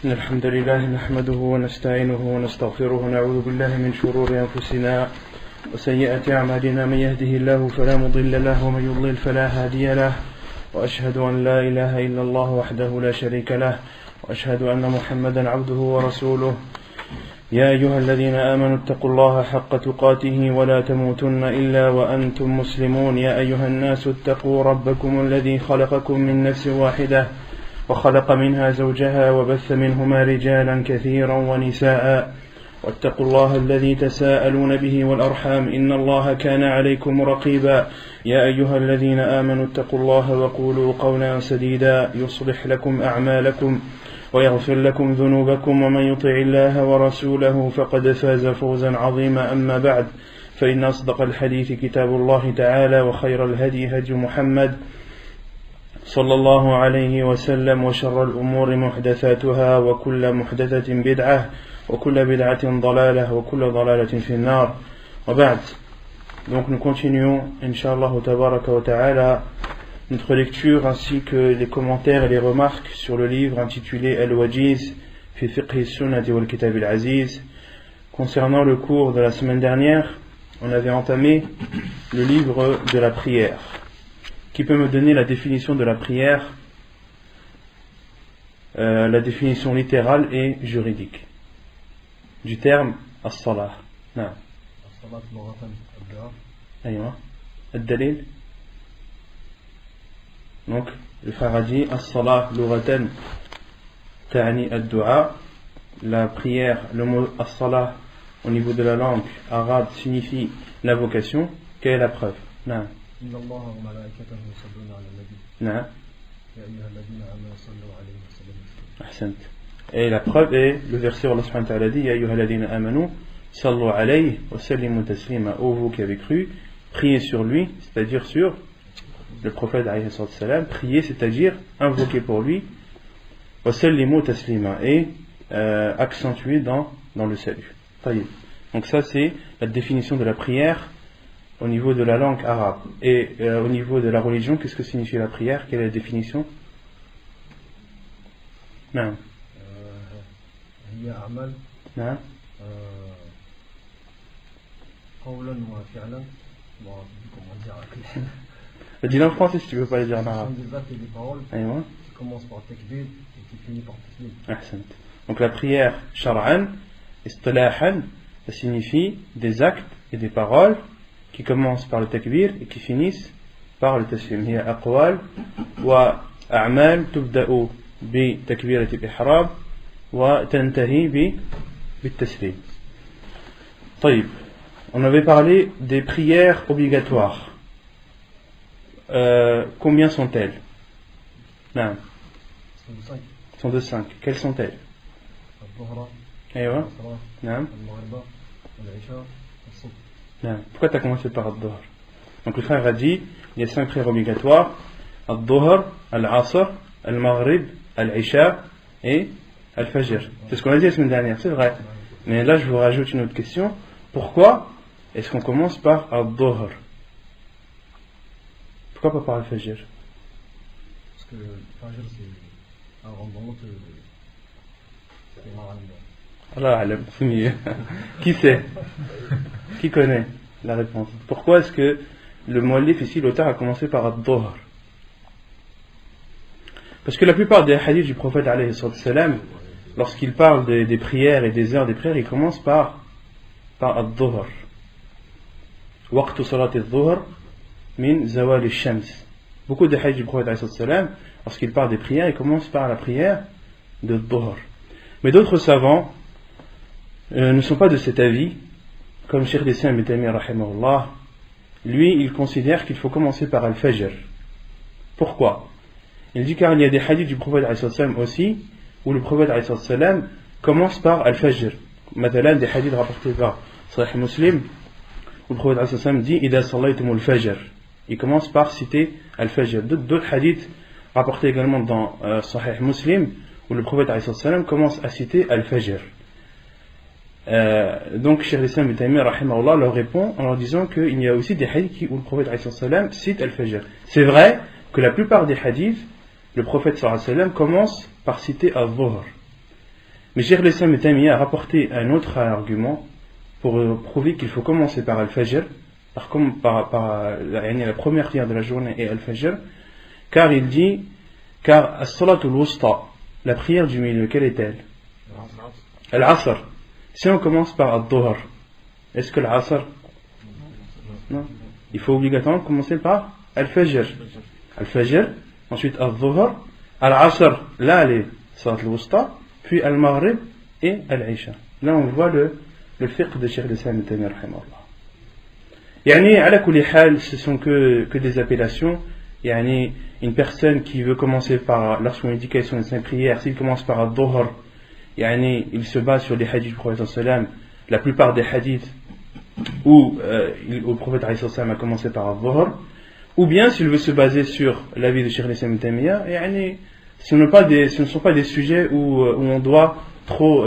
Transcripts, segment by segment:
الحمد لله نحمده ونستعينه ونستغفره ونعوذ بالله من شرور أنفسنا وسيئات أعمالنا من يهده الله فلا مضل له ومن يضلل فلا هادي له وأشهد أن لا إله إلا الله وحده لا شريك له وأشهد أن محمدا عبده ورسوله يا أيها الذين آمنوا اتقوا الله حق تقاته ولا تموتن إلا وأنتم مسلمون يا أيها الناس اتقوا ربكم الذي خلقكم من نفس واحدة وخلق منها زوجها وبث منهما رجالا كثيرا ونساء واتقوا الله الذي تساءلون به والأرحام إن الله كان عليكم رقيبا يا أيها الذين آمنوا اتقوا الله وقولوا قولا سديدا يصلح لكم أعمالكم ويغفر لكم ذنوبكم ومن يطع الله ورسوله فقد فاز فوزا عظيما أما بعد فإن أصدق الحديث كتاب الله تعالى وخير الهدي هدي محمد صلى الله عليه وسلم وشر الأمور محدثاتها وكل محدثة بدعة وكل بدعة ضلالة وكل ضلالة في النار وبعد. Donc nous continuons Inch'Allah Tabaraka wa Ta'ala notre lecture ainsi que les commentaires et les remarques sur le livre intitulé Al-Wajiz fi fiqh sunnati wal kitab al-aziz. Concernant le cours de la semaine dernière, on avait entamé le livre de la prière. Qui peut me donner la définition de la prière, la définition littérale et juridique du terme as-salah? Non. Ad-dalil. Donc le frère a dit as-salah lughatan ta'ni ad-du'a. La prière, le mot as-salah au niveau de la langue arabe signifie l'invocation. Quelle est la preuve? Non. نعم. Et la preuve est le verset où Allah subhanahu wa ta'ala dit Ya ayyuha alladhina amanu sallu alayhi wa sallimu taslima. Ô vous qui avez cru, priez sur lui, c'est-à-dire sur le prophète alayhi salam, priez, c'est-à-dire invoquer pour lui, wa sallimu taslima, et accentuer dans le salut. Donc ça c'est la définition de la prière au niveau de la langue arabe. Et au niveau de la religion, qu'est-ce que signifie la prière? Quelle est la définition? Non. Non. Dis-le en français si tu veux pas le dire en arabe. Ce sont des actes et des paroles qui commencent par takbir et qui finissent par taslim. Donc la prière shar'an, istilahan, ça signifie des actes et des paroles qui commencent par le takbir et qui finissent par le taslim. Il y a aqwal wa a'mal tubda'u bi takbirat al-ihram wa tantahi bi taslim. طيب. On avait parlé des prières obligatoires. Combien sont-elles? Non. Sont de 5. Quelles sont-elles? Aïwa. Non. Non. Pourquoi tu as commencé par Ad-Dhuhr? Donc le frère a dit il y a 5 prières obligatoires: Ad-Dhuhr, Al-Asr, Al-Maghrib, Al-Isha et Al-Fajr. C'est ce qu'on a dit la semaine dernière, c'est vrai. Mais là je vous rajoute une autre question. Pourquoi est-ce qu'on commence par Ad-Dhuhr? Pourquoi pas par Al-Fajr? Parce que Al-Fajr c'est un rendement que c'est marrant. Allah alam, c'est mieux. Qui sait? Qui connaît la réponse? Pourquoi est-ce que le muallif ici, l'auteur, a commencé par Ad-Dhuhr? Parce que la plupart des hadiths du prophète alayhi salam, lorsqu'il parle des prières et des heures des prières, il commence par Ad-Dhuhr. Waqtu salat al-Dhuhr min zawal al-shams. Beaucoup de hadiths du prophète alayhi salam, lorsqu'il parle des prières, il commence par la prière de Dhuhr. Mais d'autres savants ne sont pas de cet avis, comme Cheikh l'Islam Ibn Taymiyyah rahimahullah. Lui, il considère qu'il faut commencer par Al-Fajr. Pourquoi? Il dit car il y a des hadiths du prophète alayhi salam aussi, où le prophète alayhi salam commence par Al-Fajr. Matalan, des hadiths rapportés par Sahih Muslim, où le prophète alayhi salam dit Ida sallaytum al-Fajr. Il commence par citer Al-Fajr. D'autres hadiths rapportés également dans Sahih Muslim, où le prophète alayhi salam commence à citer Al-Fajr. Donc Cheikh l'Islam Ibn Taymiyyah rahimahullah leur répond en leur disant qu'il y a aussi des hadiths où le prophète alayhi salam cite Al-Fajr. C'est vrai que la plupart des hadiths, le prophète sallallahu alayhi wa sallam commence par citer Al-Dhuhr. Mais Cheikh l'Islam Ibn Taymiyyah a rapporté un autre argument pour prouver qu'il faut commencer par Al-Fajr, par la première prière de la journée et Al-Fajr, car il dit, car As-Salatul Wusta, la prière du milieu, quelle est-elle? Al-Asr. Si on commence par Al-Dhuhr, est-ce que l'Asr? Non. Il faut obligatoirement commencer par Al-Fajr. Al-Fajr, ensuite Al-Dhuhr, Al-Asr, là les Salat al-Wusta, puis Al-Maghrib et Al-Isha. Là on voit le fiqh de Cheikh l'Islam Ibn Taymiyyah rahimahullah. Yani, ala kulli hal, ce sont que des appellations. Yani, une personne qui veut commencer par, lorsqu'on dit quelles sont les 5 prières, s'il commence par Al-Dhuhr, yani, il se base sur les hadiths du prophète sallam, la plupart des hadiths où le prophète sallam a commencé par Al-Dhuhr, ou bien s'il veut se baser sur l'avis de Cheikh l'Islam Ibn Taymiyyah, yani, ce ne sont pas des sujets où on doit trop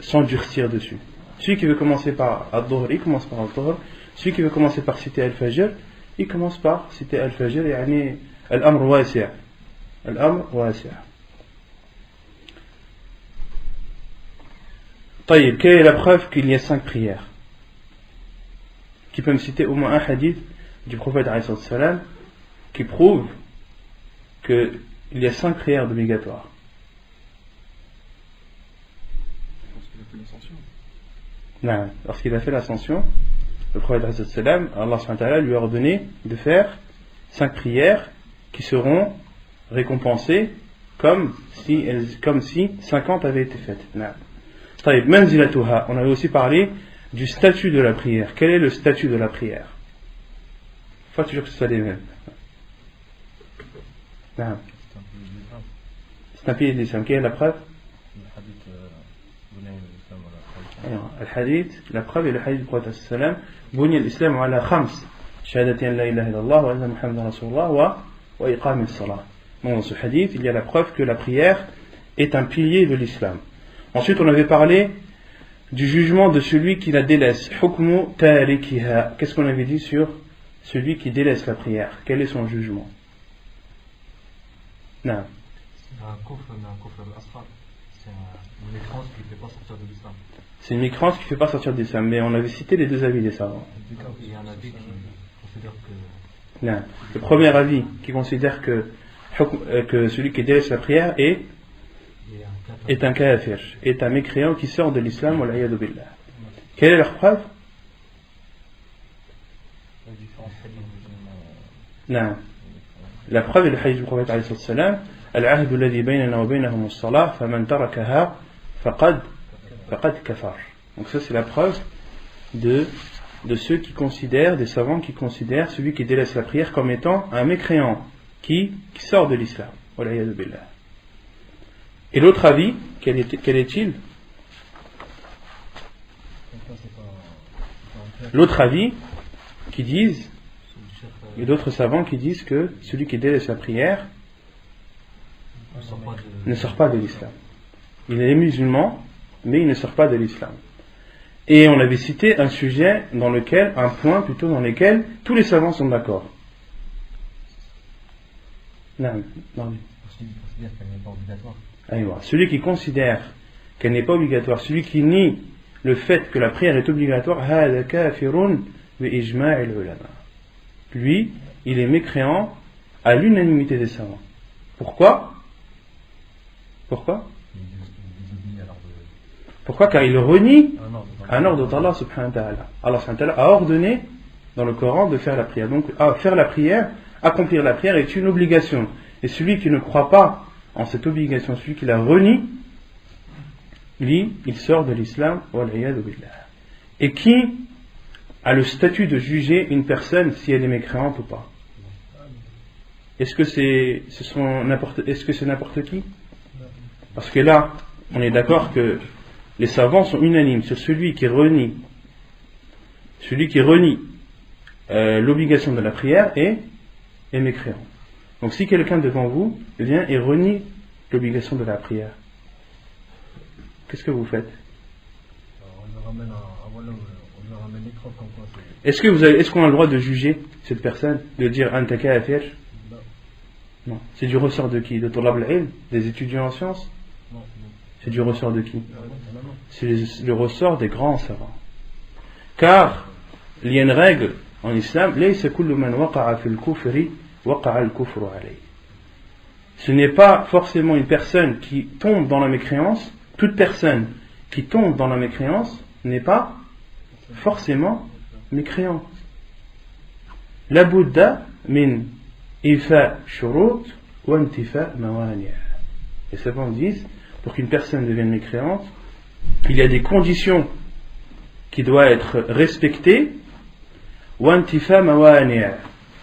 s'endurcir dessus. Celui qui veut commencer par Al-Dhuhr, il commence par Al-Dhuhr. Celui qui veut commencer par citer Al-Fajr, il commence par citer Al-Fajr, yani Al-Amr wasi'. Al-Amr wasi'. Taïb, quelle est la preuve qu'il y a 5 prières? Qui peut me citer au moins un hadith du prophète alayhi salam qui prouve qu'il y a 5 prières obligatoires? Non, lorsqu'il a fait l'ascension, le prophète alayhi salam, Allah subhanahu wa ta'ala lui a ordonné de faire 5 prières qui seront récompensées comme si 50 avaient été faites. Non. On avait aussi parlé du statut de la prière. Quel est le statut de la prière? Il faut toujours que ce soit les mêmes. Non. C'est un pilier de l'islam. Quelle est la preuve? Al-Hadith, la preuve est le hadith du prophète sallam, Bunya al-Islam ala khams, shahadatin la ilaha illallah wa anna Muhammadan Rasulullah wa iqam as-salah. Dans ce hadith, il y a la preuve que la prière est un pilier de l'islam. Ensuite, on avait parlé du jugement de celui qui la délaisse. Hukmu tarikiha. Qu'est-ce qu'on avait dit sur celui qui délaisse la prière? Quel est son jugement? Non. C'est un kufr al-asghar. C'est une mécrance qui ne fait pas sortir de l'islam. C'est une mécrance qui ne fait pas sortir de l'islam. Mais on avait cité les deux avis des savants. Il y a un avis qui considère que... Non. Le premier avis qui considère que celui qui délaisse la prière est un kafir, est un mécréant qui sort de l'islam. Wal-iyadu billah. Quelle est leur preuve? Non. La preuve est le hadith du prophète alayhi salam, al-ahdu alladhi baynana wa baynahum as-salah faman tarakaha faqad kafar. Donc ça c'est la preuve de ceux qui considèrent, des savants qui considèrent celui qui délaisse la prière comme étant un mécréant qui sort de l'islam. Wal-iyadu billah. Et l'autre avis, quel est-il? L'autre avis qui disent, il y a d'autres savants qui disent que celui qui délaisse la prière ne sort pas de l'islam. Il est musulman, mais il ne sort pas de l'islam. Et on avait cité un sujet un point plutôt dans lequel tous les savants sont d'accord. Non. Celui qui considère qu'elle n'est pas obligatoire, celui qui nie le fait que la prière est obligatoire, lui, il est mécréant à l'unanimité des savants. Pourquoi? Car il renie un ordre d'Allah subhanahu wa ta'ala. Allah subhanahu wa ta'ala a ordonné dans le Coran de faire la prière. Donc faire la prière, accomplir la prière est une obligation. Et celui qui ne croit pas en cette obligation, celui qui la renie, lui, il sort de l'islam. Wal-iyadu billah. Et qui a le statut de juger une personne si elle est mécréante ou pas? Est-ce que c'est n'importe qui? Parce que là, on est d'accord que les savants sont unanimes sur celui qui renie l'obligation de la prière est mécréant. Donc si quelqu'un devant vous vient et renie l'obligation de la prière, qu'est-ce que vous faites? On lui ramène l'écran comme quoi. Est-ce qu'on a le droit de juger cette personne, de dire anta kafir? Non. C'est du ressort de qui? De Tulab al-ilm, des étudiants en sciences? C'est du ressort de qui? C'est le ressort des grands savants. Car il y a une règle en islam, ce n'est pas forcément une personne qui tombe dans la mécréance. Toute personne qui tombe dans la mécréance n'est pas forcément mécréante. La Bouddha min ifa shurut wa intifa mawani'. Les savants disent, pour qu'une personne devienne mécréante, il y a des conditions qui doivent être respectées, wa intifa mawani',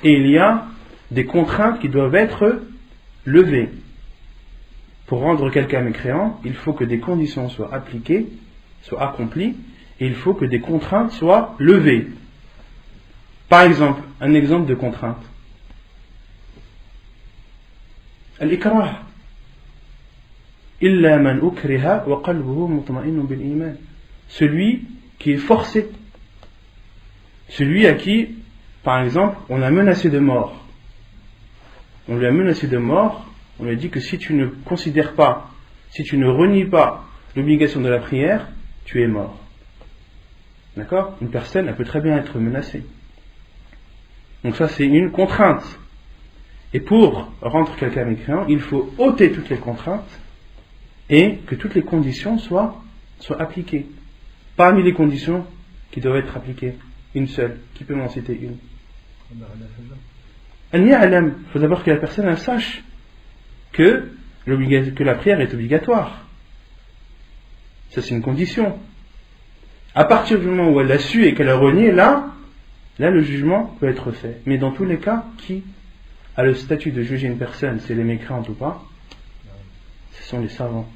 et il y a des contraintes qui doivent être levées. Pour rendre quelqu'un mécréant, il faut que des conditions soient appliquées, soient accomplies, et il faut que des contraintes soient levées. Par exemple, un exemple de contrainte. Al-ikrah. Illa man ukriha wa qalbuhu mutma'innun bil iman. Celui qui est forcé. Celui à qui, par exemple, on a menacé de mort. On lui a menacé de mort, on lui a dit que si tu ne considères pas, si tu ne renies pas l'obligation de la prière, tu es mort. D'accord? Une personne, elle peut très bien être menacée. Donc ça, c'est une contrainte. Et pour rendre quelqu'un mécréant, il faut ôter toutes les contraintes et que toutes les conditions soient appliquées. Parmi les conditions qui doivent être appliquées, une seule. Qui peut m'en citer une? Il faut d'abord que la personne elle sache que la prière est obligatoire. Ça, c'est une condition. À partir du moment où elle l'a su et qu'elle a renié, là, le jugement peut être fait. Mais dans tous les cas, qui a le statut de juger une personne, c'est les mécréantes ou pas? Ce sont les savants.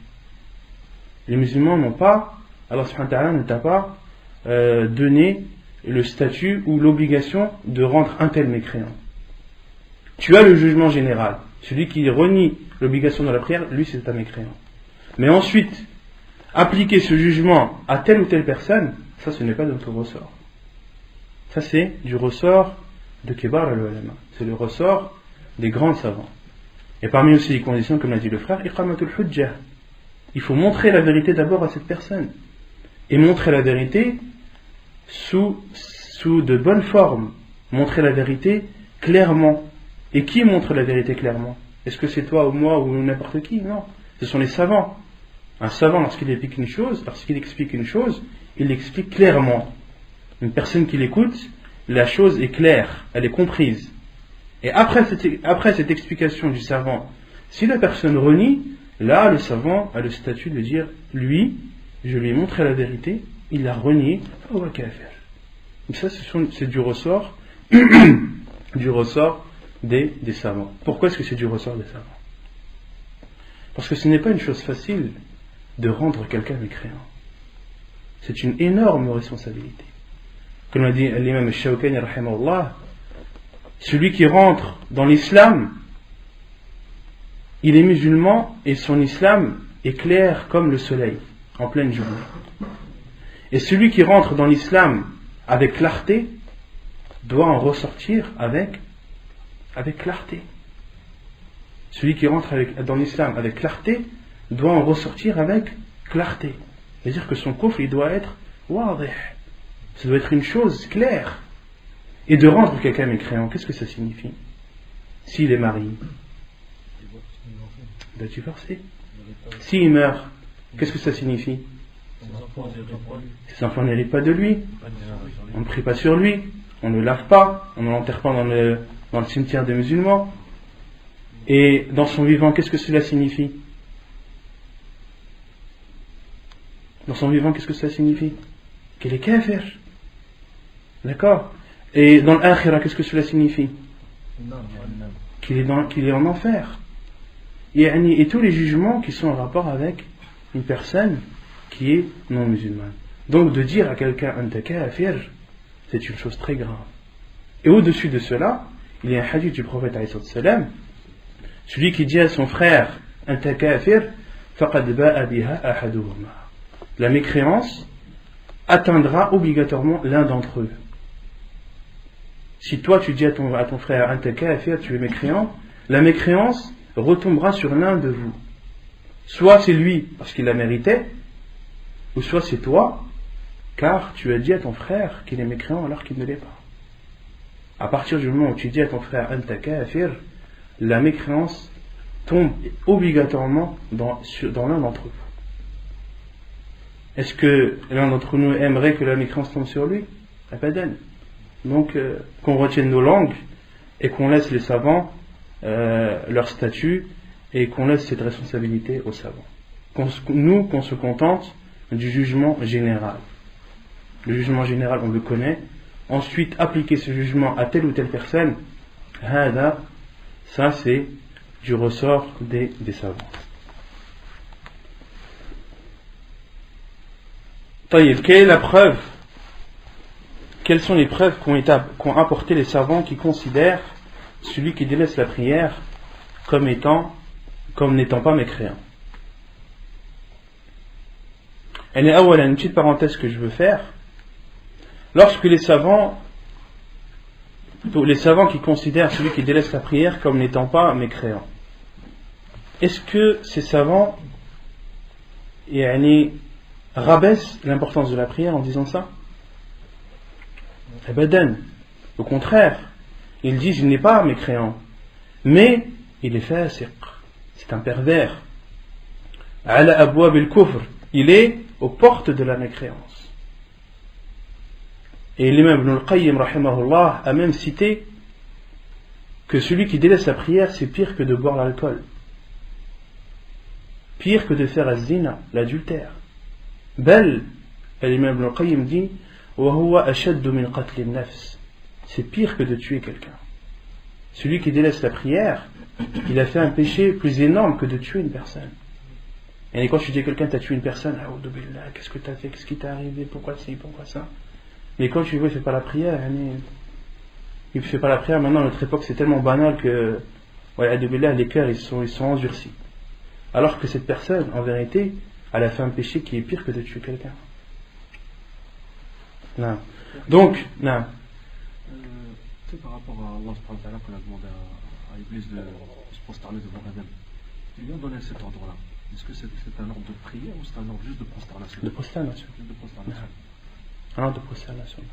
Les musulmans n'ont pas, Allah subhanahu wa ta'ala ne t'a pas donné le statut ou l'obligation de rendre un tel mécréant. Tu as le jugement général. Celui qui renie l'obligation de la prière, lui c'est un mécréant. Mais ensuite, appliquer ce jugement à telle ou telle personne, ça ce n'est pas de notre ressort. Ça c'est du ressort de Kibar al-Ulama. C'est le ressort des grands savants. Et parmi aussi les conditions, comme l'a dit le frère, iqamatul hujjah. Il faut montrer la vérité d'abord à cette personne. Et montrer la vérité sous de bonnes formes. Montrer la vérité clairement. Et qui montre la vérité clairement? Est-ce que c'est toi ou moi ou n'importe qui? Non. Ce sont les savants. Un savant, lorsqu'il explique une chose, il l'explique clairement. Une personne qui l'écoute, la chose est claire, elle est comprise. Et après cette explication du savant, si la personne renie, là le savant a le statut de dire, lui, je lui ai montré la vérité, il l'a renié, oh, qu'à faire. Donc ça, c'est du ressort, des savants. Pourquoi est-ce que c'est du ressort des savants? Parce que ce n'est pas une chose facile de rendre quelqu'un mécréant. C'est une énorme responsabilité. Comme l'a dit l'imam al-Shawkani rahimahullah, celui qui rentre dans l'islam, il est musulman et son islam est clair comme le soleil en pleine journée. Et celui qui rentre dans l'islam avec clarté doit en ressortir avec clarté. Celui qui rentre dans l'islam avec clarté doit en ressortir avec clarté. C'est-à-dire que son kufr, il doit être wadih. Ça doit être une chose claire. Et de rendre quelqu'un mécréant, qu'est-ce que ça signifie? S'il est marié, il doit divorcer. S'il meurt, qu'est-ce que ça signifie? Ses enfants n'héritent pas de lui. On ne prie pas sur lui. On ne le lave pas. On ne l'enterre pas dans le cimetière des musulmans. Et dans son vivant, qu'est-ce que cela signifie? Dans son vivant, qu'est-ce que cela signifie? Qu'il est kafir. D'accord? Et dans l'akhira, qu'est-ce que cela signifie? Qu'il est en enfer. Et tous les jugements qui sont en rapport avec une personne qui est non musulmane. Donc de dire à quelqu'un anta kafir, c'est une chose très grave. Et au-dessus de cela, il y a un hadith du prophète alayhi salam, celui qui dit à son frère anta kafir, faqad ba'a biha ahaduhuma. La mécréance atteindra obligatoirement l'un d'entre eux. Si toi tu dis à ton frère anta kafir, tu es mécréant, la mécréance retombera sur l'un de vous. Soit c'est lui parce qu'il la méritait, ou soit c'est toi, car tu as dit à ton frère qu'il est mécréant alors qu'il ne l'est pas. À partir du moment où tu dis à ton frère Anta kafir, la mécréance tombe obligatoirement dans l'un d'entre vous. Est-ce que l'un d'entre nous aimerait que la mécréance tombe sur lui? Abadan. Donc qu'on retienne nos langues et qu'on laisse les savants leur statut et qu'on laisse cette responsabilité aux savants. Qu'on se contente du jugement général. Le jugement général, on le connaît. Ensuite, appliquer ce jugement à telle ou telle personne, ça c'est du ressort des savants. Taïb, quelle est la preuve? Quelles sont les preuves qu'ont apporté les savants qui considèrent celui qui délaisse la prière comme n'étant pas mécréant? Elle est une petite parenthèse que je veux faire. Lorsque les savants qui considèrent celui qui délaisse la prière comme n'étant pas mécréant, est-ce que ces savants rabaissent l'importance de la prière en disant ça? Abadan. Au contraire, ils disent il n'est pas mécréant, mais il est fasiq, c'est un pervers. Ala abwab al-kufr, il est aux portes de la mécréance. Et l'imam Ibn al-Qayyim rahimahullah a même cité que celui qui délaisse la prière c'est pire que de boire l'alcool, pire que de faire az-zina, l'adultère. Bel, l'imam Ibn al-Qayyim dit wa huwa ashaddu min qatl an-nafs, c'est pire que de tuer quelqu'un. Celui qui délaisse la prière, il a fait un péché plus énorme que de tuer une personne. Et quand tu dis à quelqu'un t'as tué une personne, qu'est-ce que t'as fait, qu'est-ce qui t'est arrivé, pourquoi ci, pourquoi ça? Mais quand tu vois il fait pas la prière, il fait pas la prière. Maintenant à notre époque c'est tellement banal que les cœurs ils sont endurcis. Alors que cette personne en vérité elle a fait un péché qui est pire que de tuer quelqu'un. Non. Donc, non. Tu sais, par rapport à Allah subhanahu wa ta'ala qu'on a demandé à Iblis de se prosterner devant Adam, il lui a donné cet ordre-là. Est-ce que c'est un ordre de prière ou c'est un ordre juste de prosternation? De prosternation. Juste de prosternation. Un ordre de prosternation.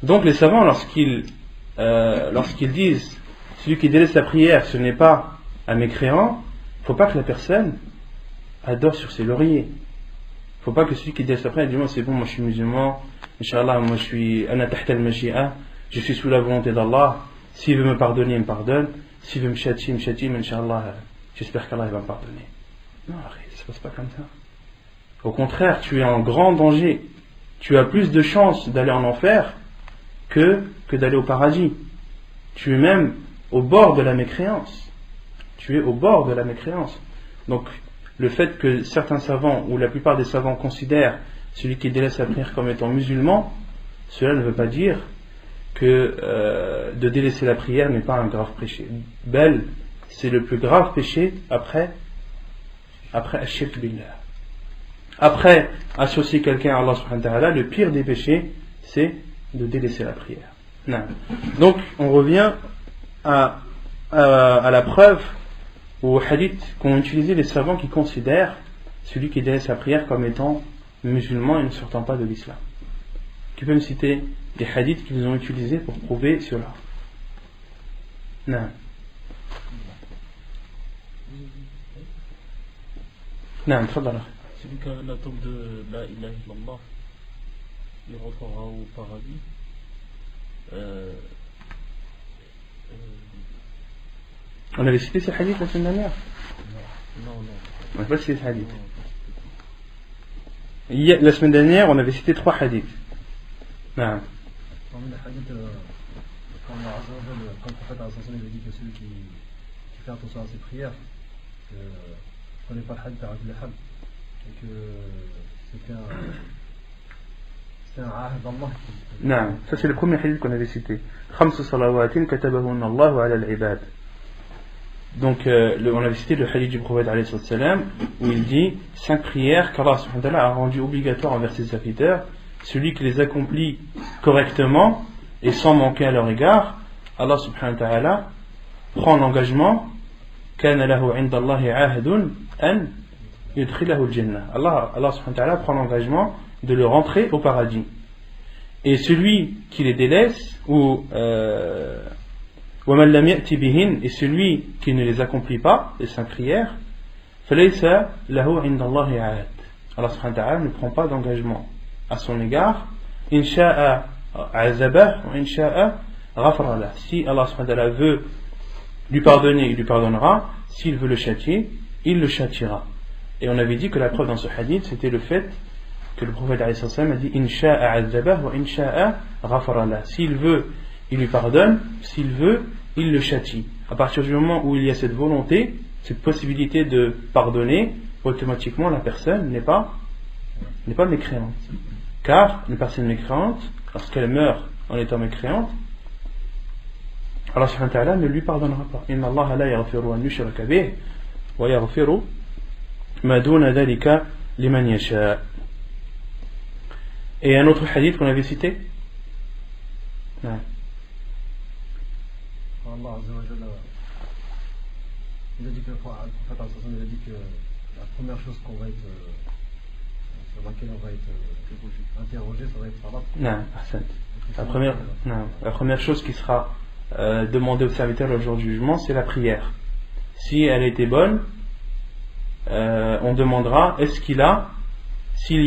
Donc les savants, lorsqu'ils disent celui qui délaisse la prière, ce n'est pas un mécréant, il ne faut pas que la personne adore sur ses lauriers. Il ne faut pas que celui qui délaisse la prière dise c'est bon, moi je suis musulman, Inch'Allah, moi je suis ana tahta al-mashi'a, je suis sous la volonté d'Allah, s'il veut me pardonner, il me pardonne, s'il veut me châtier, mais Inch'Allah, j'espère qu'Allah va me pardonner. Non, ça ne se passe pas comme ça. Au contraire, tu es en grand danger. Tu as plus de chances d'aller en enfer que d'aller au paradis. Tu es même au bord de la mécréance. Tu es au bord de la mécréance. Donc, le fait que certains savants, ou la plupart des savants, considèrent celui qui délaisse la prière comme étant musulman, cela ne veut pas dire que de délaisser la prière n'est pas un grave péché. Bel, c'est le plus grave péché après Ash-Shirk Billah. Après associer quelqu'un à Allah subhanahu wa ta'ala, le pire des péchés, c'est de délaisser la prière. Non. Donc, on revient à la preuve ou au hadith qu'ont utilisé les savants qui considèrent celui qui délaisse la prière comme étant musulman et ne sortant pas de l'islam. Qui peut me citer des hadiths qu'ils ont utilisés pour prouver cela? Non. Non, tfadala. Celui qui a la tombe de la ilaha illallah, il rentrera au paradis. On avait cité ce hadith la semaine dernière? Non. On n'a pas cité ce hadith. La semaine dernière, on avait cité 3 hadiths. Non. Parmi les hadiths, quand le prophète a dit que celui qui fait attention à ses prières, je ne connais pas le hadith d'Arabie Lahab, et que c'est un ahd d'Allah. Non, ça c'est le premier hadith qu'on avait cité. خمس صلوات كتبهن الله على العباد. Donc on avait cité le hadith du prophète alayhi salam où il dit 5 prières qu'Allah subhanahu wa ta'ala a rendues obligatoires envers ses serviteurs. Celui qui les accomplit correctement et sans manquer à leur égard, Allah subhanahu wa ta'ala prend l'engagement كان له عند الله عهد أن يدخله الجنة. Allah subhanahu wa ta'ala prend l'engagement de le rentrer au paradis. Et celui qui les délaisse, ou وَمَنْ لَمْ يَأْتِ بِهِنْ, et celui qui ne les accomplit pas, les 5 prières, فَلَيْسَ لَهُ عِنْدَ اللَّهِ عَهْدٌ. Allah subhanahu wa ta'ala ne prend pas d'engagement à son égard. إِنْ شَاءَ عَذَبَهُ وَإِنْ شَاءَ غَفَرَ لَهُ. Si Allah subhanahu wa ta'ala veut lui pardonner, il lui pardonnera. S'il veut le châtier, il le châtiera. Et on avait dit que la preuve dans ce hadith, c'était le fait que le prophète a dit In sha'a azabah wa in sha'a ghafara lah. S'il veut, il lui pardonne. S'il veut, il le châtie. À partir du moment où il y a cette volonté, cette possibilité de pardonner, automatiquement la personne n'est pas mécréante. Car une personne mécréante, lorsqu'elle meurt en étant mécréante, Allah subhanahu wa ta'ala ne lui pardonnera pas. Inna Allah la yaghfiru an yushraka bih wa yaghfiru ma duna dhalika liman yasha. Et un autre hadith qu'on avait cité. Non. Allah Azza wa Jalla, il a dit que le prophète il a dit que la première chose qu'on va être sur laquelle on va être interrogé, ça va être Salat. Non, la première chose qui sera demandée au serviteur le jour du jugement, c'est la prière. Si elle était bonne, on demandera s'il y a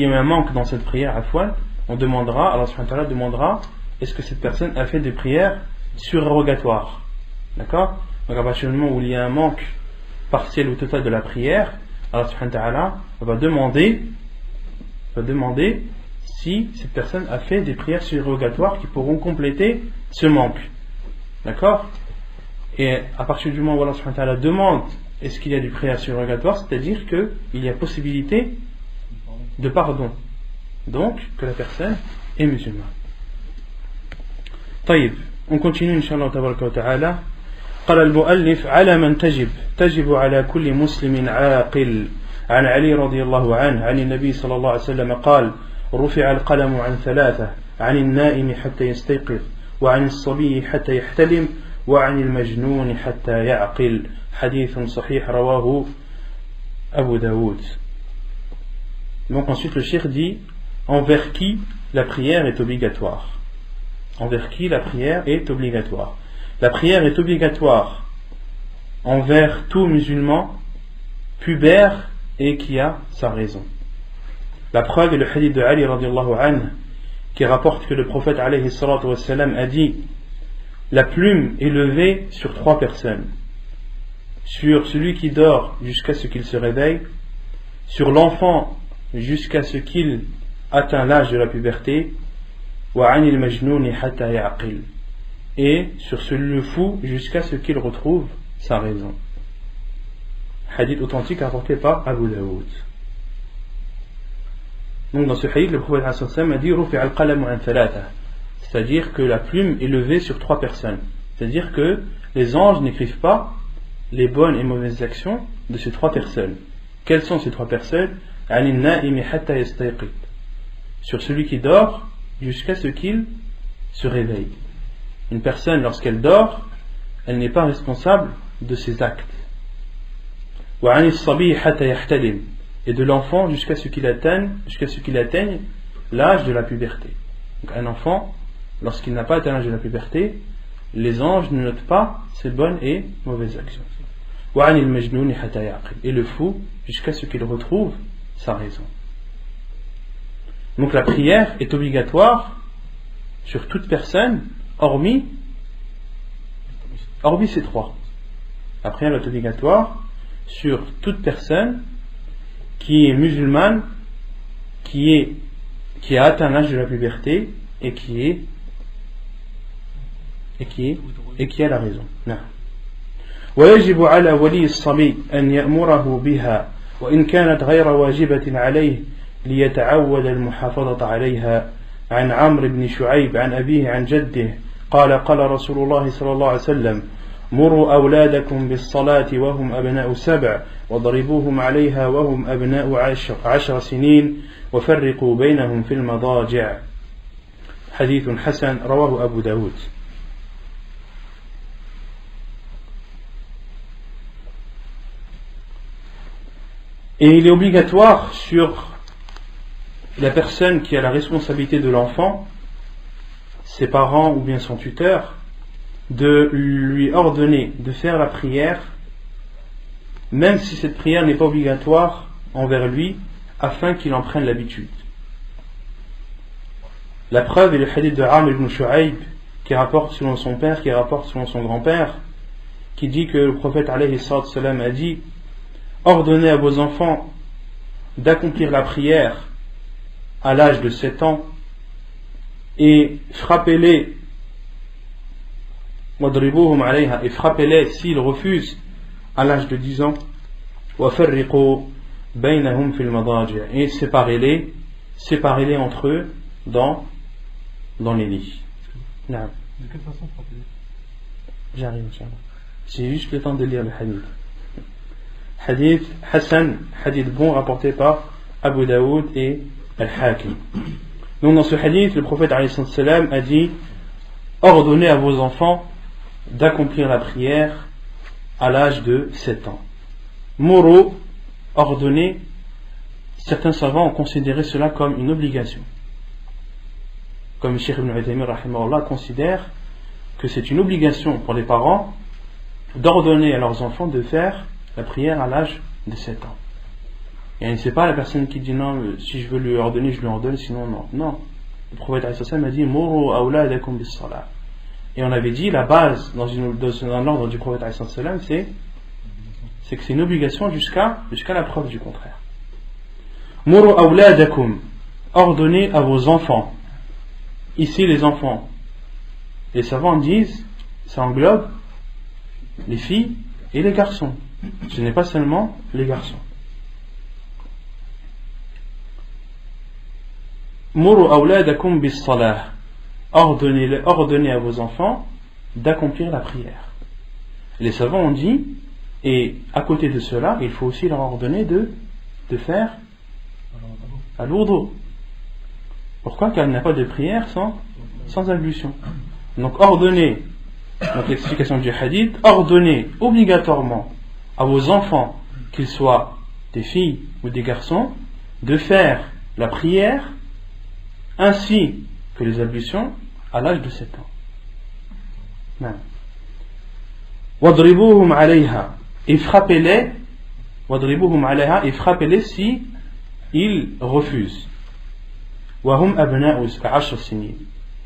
eu un manque dans cette prière à foi, on demandera, Allah subhanahu wa ta'ala demandera est-ce que cette personne a fait des prières surérogatoires. D'accord? Donc à partir du moment où il y a un manque partiel ou total de la prière, Allah subhanahu wa ta'ala va demander si cette personne a fait des prières surérogatoires qui pourront compléter ce manque. D'accord? Et à partir du moment où Allah subhanahu wa ta'ala demande est-ce qu'il y a des prières surérogatoires, c'est-à-dire qu'il y a possibilité de pardon. Donc, que la personne est musulmane. طيب, on continue inshallah tabaraka wa ta'ala. قال المؤلف على من تجب على كل مسلم عاقل عن علي رضي الله عنه عن النبي صلى الله عليه وسلم قال رفع القلم عن 3 عن النائم حتى يستيقظ وعن الصبي حتى يحتلم وعن المجنون حتى يعقل حديث صحيح رواه أبو داود. Donc ensuite le cheikh dit envers qui la prière est obligatoire. Envers qui la prière est obligatoire. La prière est obligatoire envers tout musulman pubère et qui a sa raison. La preuve est le hadith de Ali radiallahu anhu qui rapporte que le prophète alayhi salatu wassalam a dit la plume est levée sur 3 personnes. Sur celui qui dort jusqu'à ce qu'il se réveille, sur l'enfant jusqu'à ce qu'il atteint l'âge de la puberté, et sur celui fou jusqu'à ce qu'il retrouve sa raison. Hadith authentique apporté par Abu Daoud. Donc dans ce hadith, le prophète a dit Rufi al-qalam an thalatha, c'est-à-dire que la plume est levée sur 3 personnes. C'est-à-dire que les anges n'écrivent pas les bonnes et mauvaises actions de ces 3 personnes. Quelles sont ces 3 personnes? Sur celui qui dort jusqu'à ce qu'il se réveille. Une personne, lorsqu'elle dort, elle n'est pas responsable de ses actes. Et de l'enfant jusqu'à ce qu'il atteigne l'âge de la puberté. Donc un enfant, lorsqu'il n'a pas atteint l'âge de la puberté, les anges ne notent pas ses bonnes et mauvaises actions. Et le fou jusqu'à ce qu'il retrouve sa raison. Donc la prière est obligatoire sur toute personne, hormis ces 3. La prière est obligatoire sur toute personne qui est musulmane, qui a atteint l'âge de la puberté et qui a la raison. Non. ويجب على ولي الصبي أن يأمره بها وإن كانت غير واجبة عليه ليتعود المحافظة عليها. عن عمرو بن شعيب عن أبيه عن جده قال قال رسول الله صلى الله عليه وسلم مروا أولادكم بالصلاة وهم أبناء 7 وضربوهم عليها وهم أبناء 10 سنين وفرقوا بينهم في المضاجع. حديث حسن رواه أبو داود. Et il est obligatoire sur la personne qui a la responsabilité de l'enfant, ses parents ou bien son tuteur, de lui ordonner de faire la prière, même si cette prière n'est pas obligatoire envers lui, afin qu'il en prenne l'habitude. La preuve est le hadith de Amr ibn Shu'aib, qui rapporte selon son père, qui rapporte selon son grand-père, qui dit que le prophète alayhi salam a dit: ordonnez à vos enfants d'accomplir la prière à l'âge de 7 ans et frappez-les wadribuhum alayha, et frappez-les s'ils refusent à l'âge de 10 ans, wa farriqu baynahum fil madaji', et séparez-les entre eux dans les lits. De quelle façon frapper? J'arrive, Inch'Allah. J'ai juste le temps de lire le hadith. Hadith Hassan, hadith bon rapporté par Abu Daoud et Al-Hakim. Donc dans ce hadith, le prophète alayhi salam a dit: ordonnez à vos enfants d'accomplir la prière à l'âge de 7 ans. Moro, ordonner, certains savants ont considéré cela comme une obligation. Comme le Cheikh Ibn Uthaymin rahimahullah considère que c'est une obligation pour les parents d'ordonner à leurs enfants de faire la prière à l'âge de 7 ans. Et c'est pas la personne qui dit non, si je veux lui ordonner, je lui ordonne, sinon non. Non. Le prophète alayhi salam a dit: Muru awladakum bis salat. Et on avait dit, la base dans l'ordre du prophète alayhi salam, c'est que c'est une obligation jusqu'à la preuve du contraire. Muru awladakum, ordonnez à vos enfants. Ici, les enfants, les savants disent, ça englobe les filles et les garçons. Ce n'est pas seulement les garçons. Muru awladakum bis salah, ordonnez à vos enfants d'accomplir la prière. Les savants ont dit, et à côté de cela, il faut aussi leur ordonner de faire al-wudu. Pourquoi? Car il n'y a pas de prière sans ablution. Donc ordonnez, donc l'explication du hadith, ordonnez obligatoirement à vos enfants, qu'ils soient des filles ou des garçons, de faire la prière ainsi que les ablutions à l'âge de 7 ans. Wadribuhum alayha, et frappez-les, wadribuhum alayha, et frappez-les si ils refusent. Wahum abna'u 10 sinin,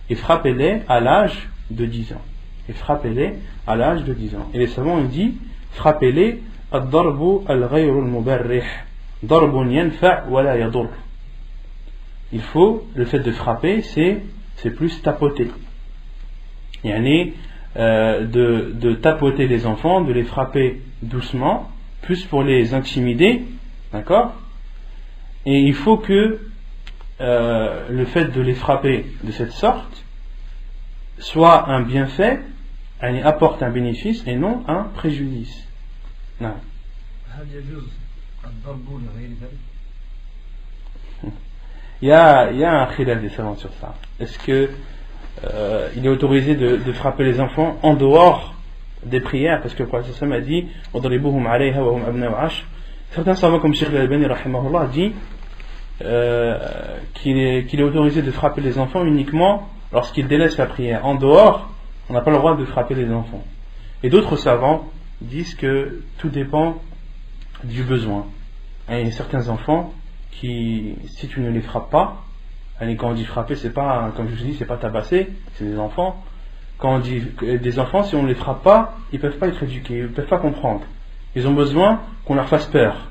et frappez-les à l'âge de 10 ans. Et frappez-les à l'âge de 10 ans. Et les savants ont dit, frappez-les ad-darbu al-ghayru al-mubarrih, darbun yanfa' wa la yadur. Il faut, le fait de frapper, c'est plus tapoter. Yani, de tapoter les enfants, de les frapper doucement, plus pour les intimider, d'accord? Et il faut que le fait de les frapper de cette sorte soit un bienfait, apporte un bénéfice et non un préjudice. Non. Il y a un khilaf des savants sur ça. Est-ce que il est autorisé de frapper les enfants en dehors des prières? Parce que le prophète sallallahu alayhi wa sallam a dit wadribuhum alayha wa hum abna'u 10. Certains savants comme Cheikh al-Albani rahimahullah dit qu'il est autorisé de frapper les enfants uniquement lorsqu'ils délaissent la prière. En dehors, on n'a pas le droit de frapper les enfants. Et d'autres savants disent que tout dépend du besoin. Et il y a certains enfants qui, si tu ne les frappes pas, et quand on dit frapper, c'est pas, comme je vous dis, c'est pas tabasser, c'est des enfants. Quand on dit des enfants, si on ne les frappe pas, ils peuvent pas être éduqués, ils peuvent pas comprendre. Ils ont besoin qu'on leur fasse peur.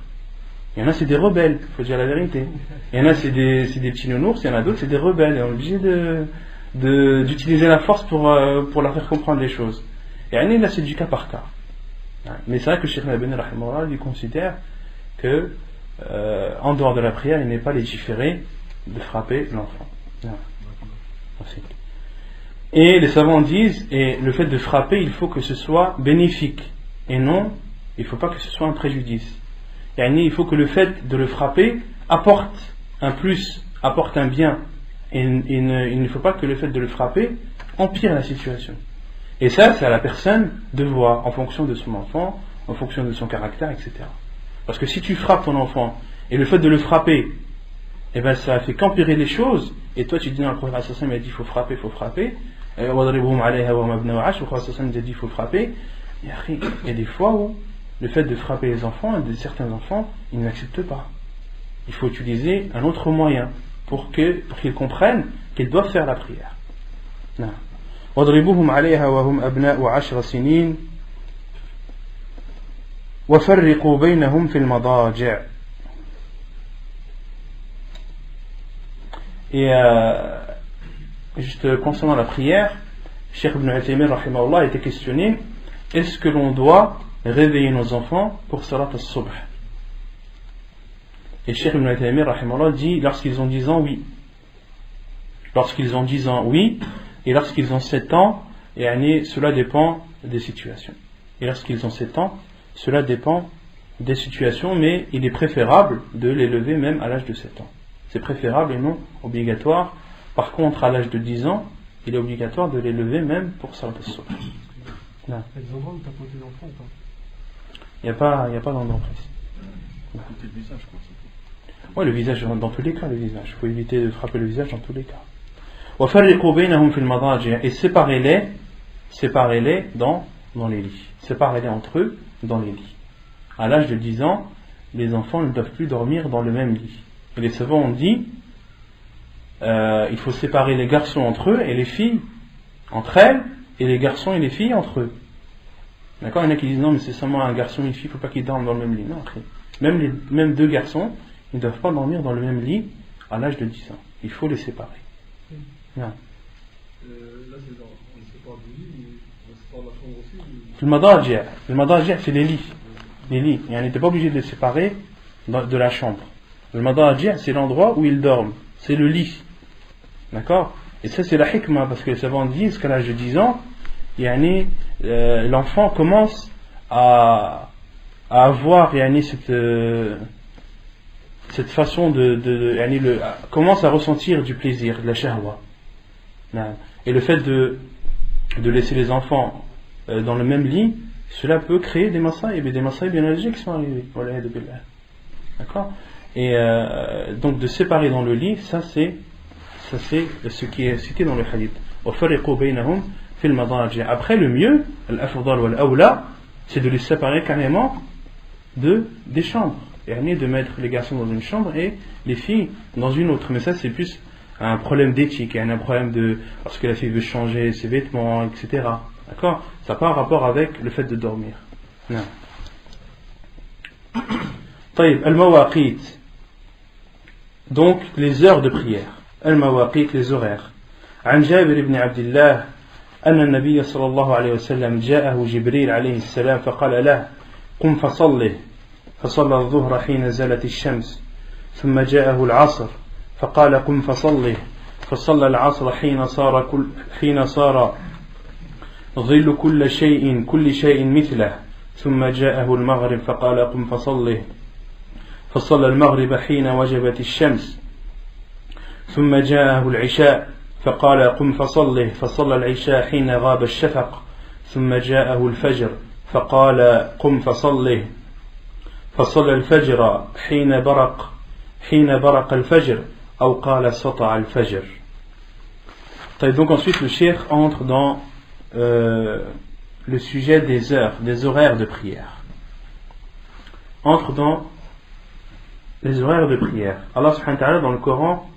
Il y en a, c'est des rebelles, il faut dire la vérité. Il y en a, c'est des petits nounours, il y en a d'autres, c'est des rebelles. Et on est obligé d'utiliser la force pour leur faire comprendre les choses. Et là, c'est du cas par cas. Mais c'est vrai que Cheikh al-Albani rahimahullah lui considère que en dehors de la prière, il n'est pas légiféré de frapper l'enfant. Et les savants disent, et le fait de frapper, il faut que ce soit bénéfique, et non, il ne faut pas que ce soit un préjudice. Il faut que le fait de le frapper apporte un plus, apporte un bien, et il ne faut pas que le fait de le frapper empire la situation. Et ça, c'est à la personne de voir, en fonction de son enfant, en fonction de son caractère, etc. Parce que si tu frappes ton enfant, et le fait de le frapper, eh ben ça fait qu'empirer les choses, et toi tu dis non, le prophète il a dit il faut frapper, et le prophète il a dit il faut frapper, et il y a des fois où le fait de frapper les enfants, certains enfants, ils n'acceptent pas. Il faut utiliser un autre moyen pour qu'ils comprennent qu'ils doivent faire la prière. Non. واضربوهم عليها وهم أبناء 10 سنين وفرقوا بينهم في المضاجع. Et juste concernant la prière, Cheikh Ibn Uthaymin rahimahullah a été questionné: est-ce que l'on doit réveiller nos enfants pour Salat al-Subh? Et Cheikh Ibn Uthaymin rahimahullah dit: lorsqu'ils ont 10 ans, oui. Lorsqu'ils ont 10 ans, oui. Et lorsqu'ils ont 7 ans, cela dépend des situations. Et lorsqu'ils ont 7 ans, cela dépend des situations, mais il est préférable de les lever même à l'âge de 7 ans. C'est préférable et non obligatoire. Par contre, à l'âge de 10 ans, il est obligatoire de les lever même pour Salat al-Subh. Les enfants, tu as posé les enfants ou pas? Il n'y a pas d'endroit précis. Côté le visage, quoi. Oui, le visage, dans tous les cas, le visage. Il faut éviter de frapper le visage dans tous les cas. Et séparez-les dans les lits. Séparez-les entre eux dans les lits. À l'âge de 10 ans, les enfants ne doivent plus dormir dans le même lit. Et les savants ont dit il faut séparer les garçons entre eux et les filles entre elles, et les garçons et les filles entre eux. D'accord? Il y en a qui disent non, mais c'est seulement un garçon et une fille, il ne faut pas qu'ils dorment dans le même lit. Non, après. Même deux garçons, ils ne doivent pas dormir dans le même lit à l'âge de 10 ans. Il faut les séparer. Non. Là, c'est genre, on sépare du lit, mais on sépare la chambre aussi. Le madaji', c'est les lits. Les lits. Et on n'était pas obligé de les séparer de la chambre. Le madaji', c'est l'endroit où ils dorment. C'est le lit. D'accord? Et ça, c'est la hikmah, parce que les savants disent qu'à l'âge de 10 ans, l'enfant commence à avoir cette façon commence à ressentir du plaisir, de la shahwa. Et le fait de laisser les enfants dans le même lit, cela peut créer des masaïb bien légers qui sont arrivés. D'accord? Et donc de séparer dans le lit, ça c'est ce qui est cité dans le hadith. Après, le mieux, c'est de les séparer carrément des chambres. Et de mettre les garçons dans une chambre et les filles dans une autre. Mais ça, c'est plus un problème d'éthique, un problème parce que la fille veut changer ses vêtements, etc. D'accord? Ça n'a pas un rapport avec le fait de dormir. Non. Al-Mawaqit. Donc, les heures de prière. Al-Mawaqit, les horaires. عن جابر بن عبد الله أن النبي صلى الله عليه وسلم جاءه جبريل عليه السلام فقال له قم فصله فصلى الظهر حين زالت الشمس ثم جاءه العصر فقال قم فصله فصلى العصر حين صار ظل كل شيء مثله ثم جاءه المغرب فقال قم فصله فصلى المغرب حين وجبت الشمس ثم جاءه العشاء فقال قم فصله فصلى العشاء حين غاب الشفق ثم جاءه الفجر فقال قم فصله فصلى الفجر حين برق الفجر أو قال سطع الفجر. Donc ensuite le cheikh entre dans le sujet des horaires de prière. Entre dans les horaires de prière. Allah subhanahu wa ta'ala dans le Coran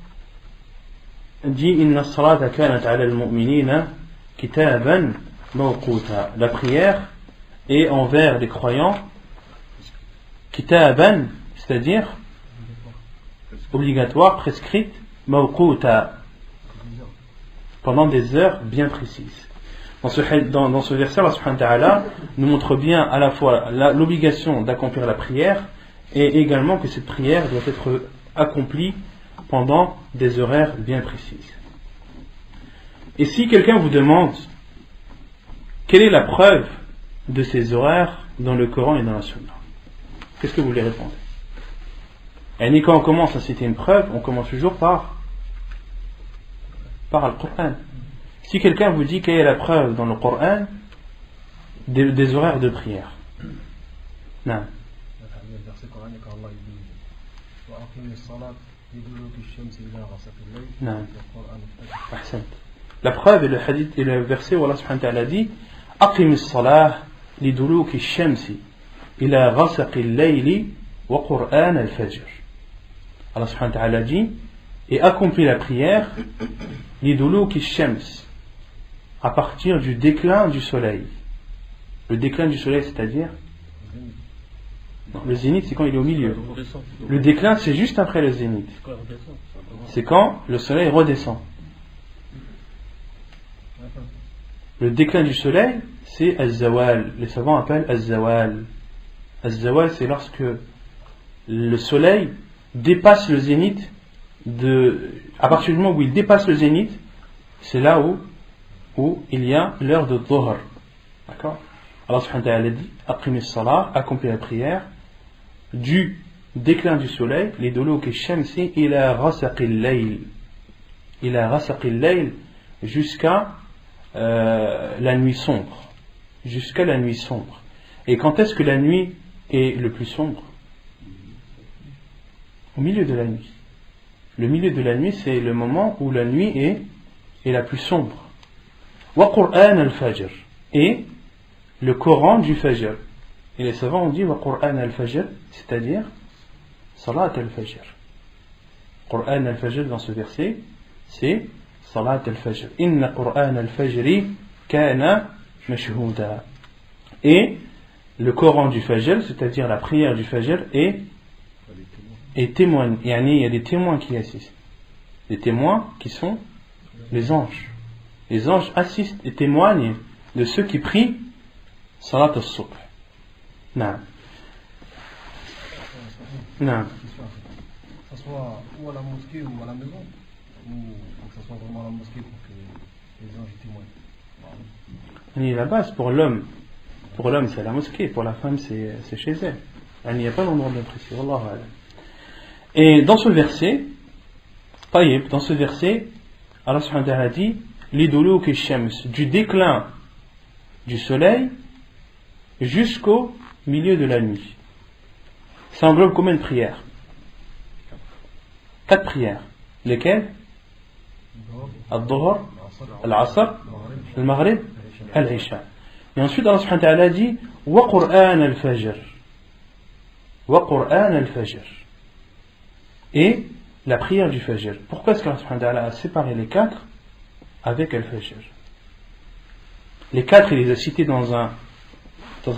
dit Inna as-salata kanat 'ala al-mu'minina kitaban mawquta. La prière est envers les croyants kitaban, c'est-à-dire obligatoire, prescrite, mawquta, pendant des heures bien précises. Dans ce verset, Allah subhanahu wa ta'ala nous montre bien à la fois l'obligation d'accomplir la prière et également que cette prière doit être accomplie pendant des horaires bien précises. Et si quelqu'un vous demande quelle est la preuve de ces horaires dans le Coran et dans la Sunna, qu'est-ce que vous voulez répondre? Et quand on commence à citer une preuve, on commence toujours par le Coran. Si quelqu'un vous dit quelle est la preuve dans le Coran des horaires de prière, non. verset coranique, Allah il dit وأقم الصلاة لدلوك الشمس إلى غسق الليل نعم. والقرآن الفجر. أحسنت. La preuve est le hadith et le verset où Allah subhanahu wa ta'ala dit أقم الصلاة لدلوك الشمس إلى غسق الليل وقرآن الفجر. Allah subhanahu wa ta'ala dit et accomplit la prière لدلوك الشمس à partir du déclin du soleil. Le déclin du soleil, c'est-à-dire non, le zénith, c'est quand il est au milieu. Le déclin, c'est juste après le zénith. C'est quand le soleil redescend. Le déclin du soleil, c'est az-zawal. Les savants appellent az-zawal. Az-zawal, c'est lorsque le soleil dépasse le zénith. À partir du moment où il dépasse le zénith, c'est là où il y a l'heure de dhuhr. D'accord? Allah subhanahu wa ta'ala dit Aqim as-salah, accomplit la prière du déclin du soleil, les duluki shamsi ila ghasaqil layl. Ila ghasaqil layl, jusqu'à la nuit sombre. Jusqu'à la nuit sombre. Et quand est-ce que la nuit est le plus sombre? Au milieu de la nuit. Le milieu de la nuit, c'est le moment où la nuit est la plus sombre. Wa Qur'an al-Fajr. Et le Coran du Fajr. Et les savants ont dit Wa Qur'an al-Fajr, c'est-à-dire Salat al-Fajr. Qur'an al-Fajr dans ce verset, c'est Salat al-Fajr. Inna Qur'an al-Fajri kana mashhouda. Et le Coran du Fajr, c'est-à-dire la prière du Fajr, est témoin. Il y a des témoins qui assistent. Les témoins qui sont les anges. Les anges assistent et témoignent de ceux qui prient Salat al-Subh. Non. Non. Que ce soit ou à la mosquée ou à la maison, ou que ce soit vraiment à la mosquée pour que les anges témoignent. Et la base pour l'homme, c'est à la mosquée, pour la femme c'est chez elle. Il n'y a pas d'endroit bien précis. Wallahu a'lam. Et dans ce verset, Allah subhanahu wa ta'ala dit Liduluki shams, du déclin du soleil jusqu'au milieu de la nuit. Ça englobe combien de prières? 4 prières. Lesquelles? Al-Dhuhr, Al-Asr, Al-Maghrib, Al-Isha. Et ensuite Allah subhanahu wa ta'ala dit Wa Qur'an al-Fajr. Wa Qur'an al-Fajr. Et la prière du Fajr. Pourquoi est-ce qu'Allah subhanahu wa ta'ala a séparé les 4 avec Al-Fajr? Les 4 il les a cités dans un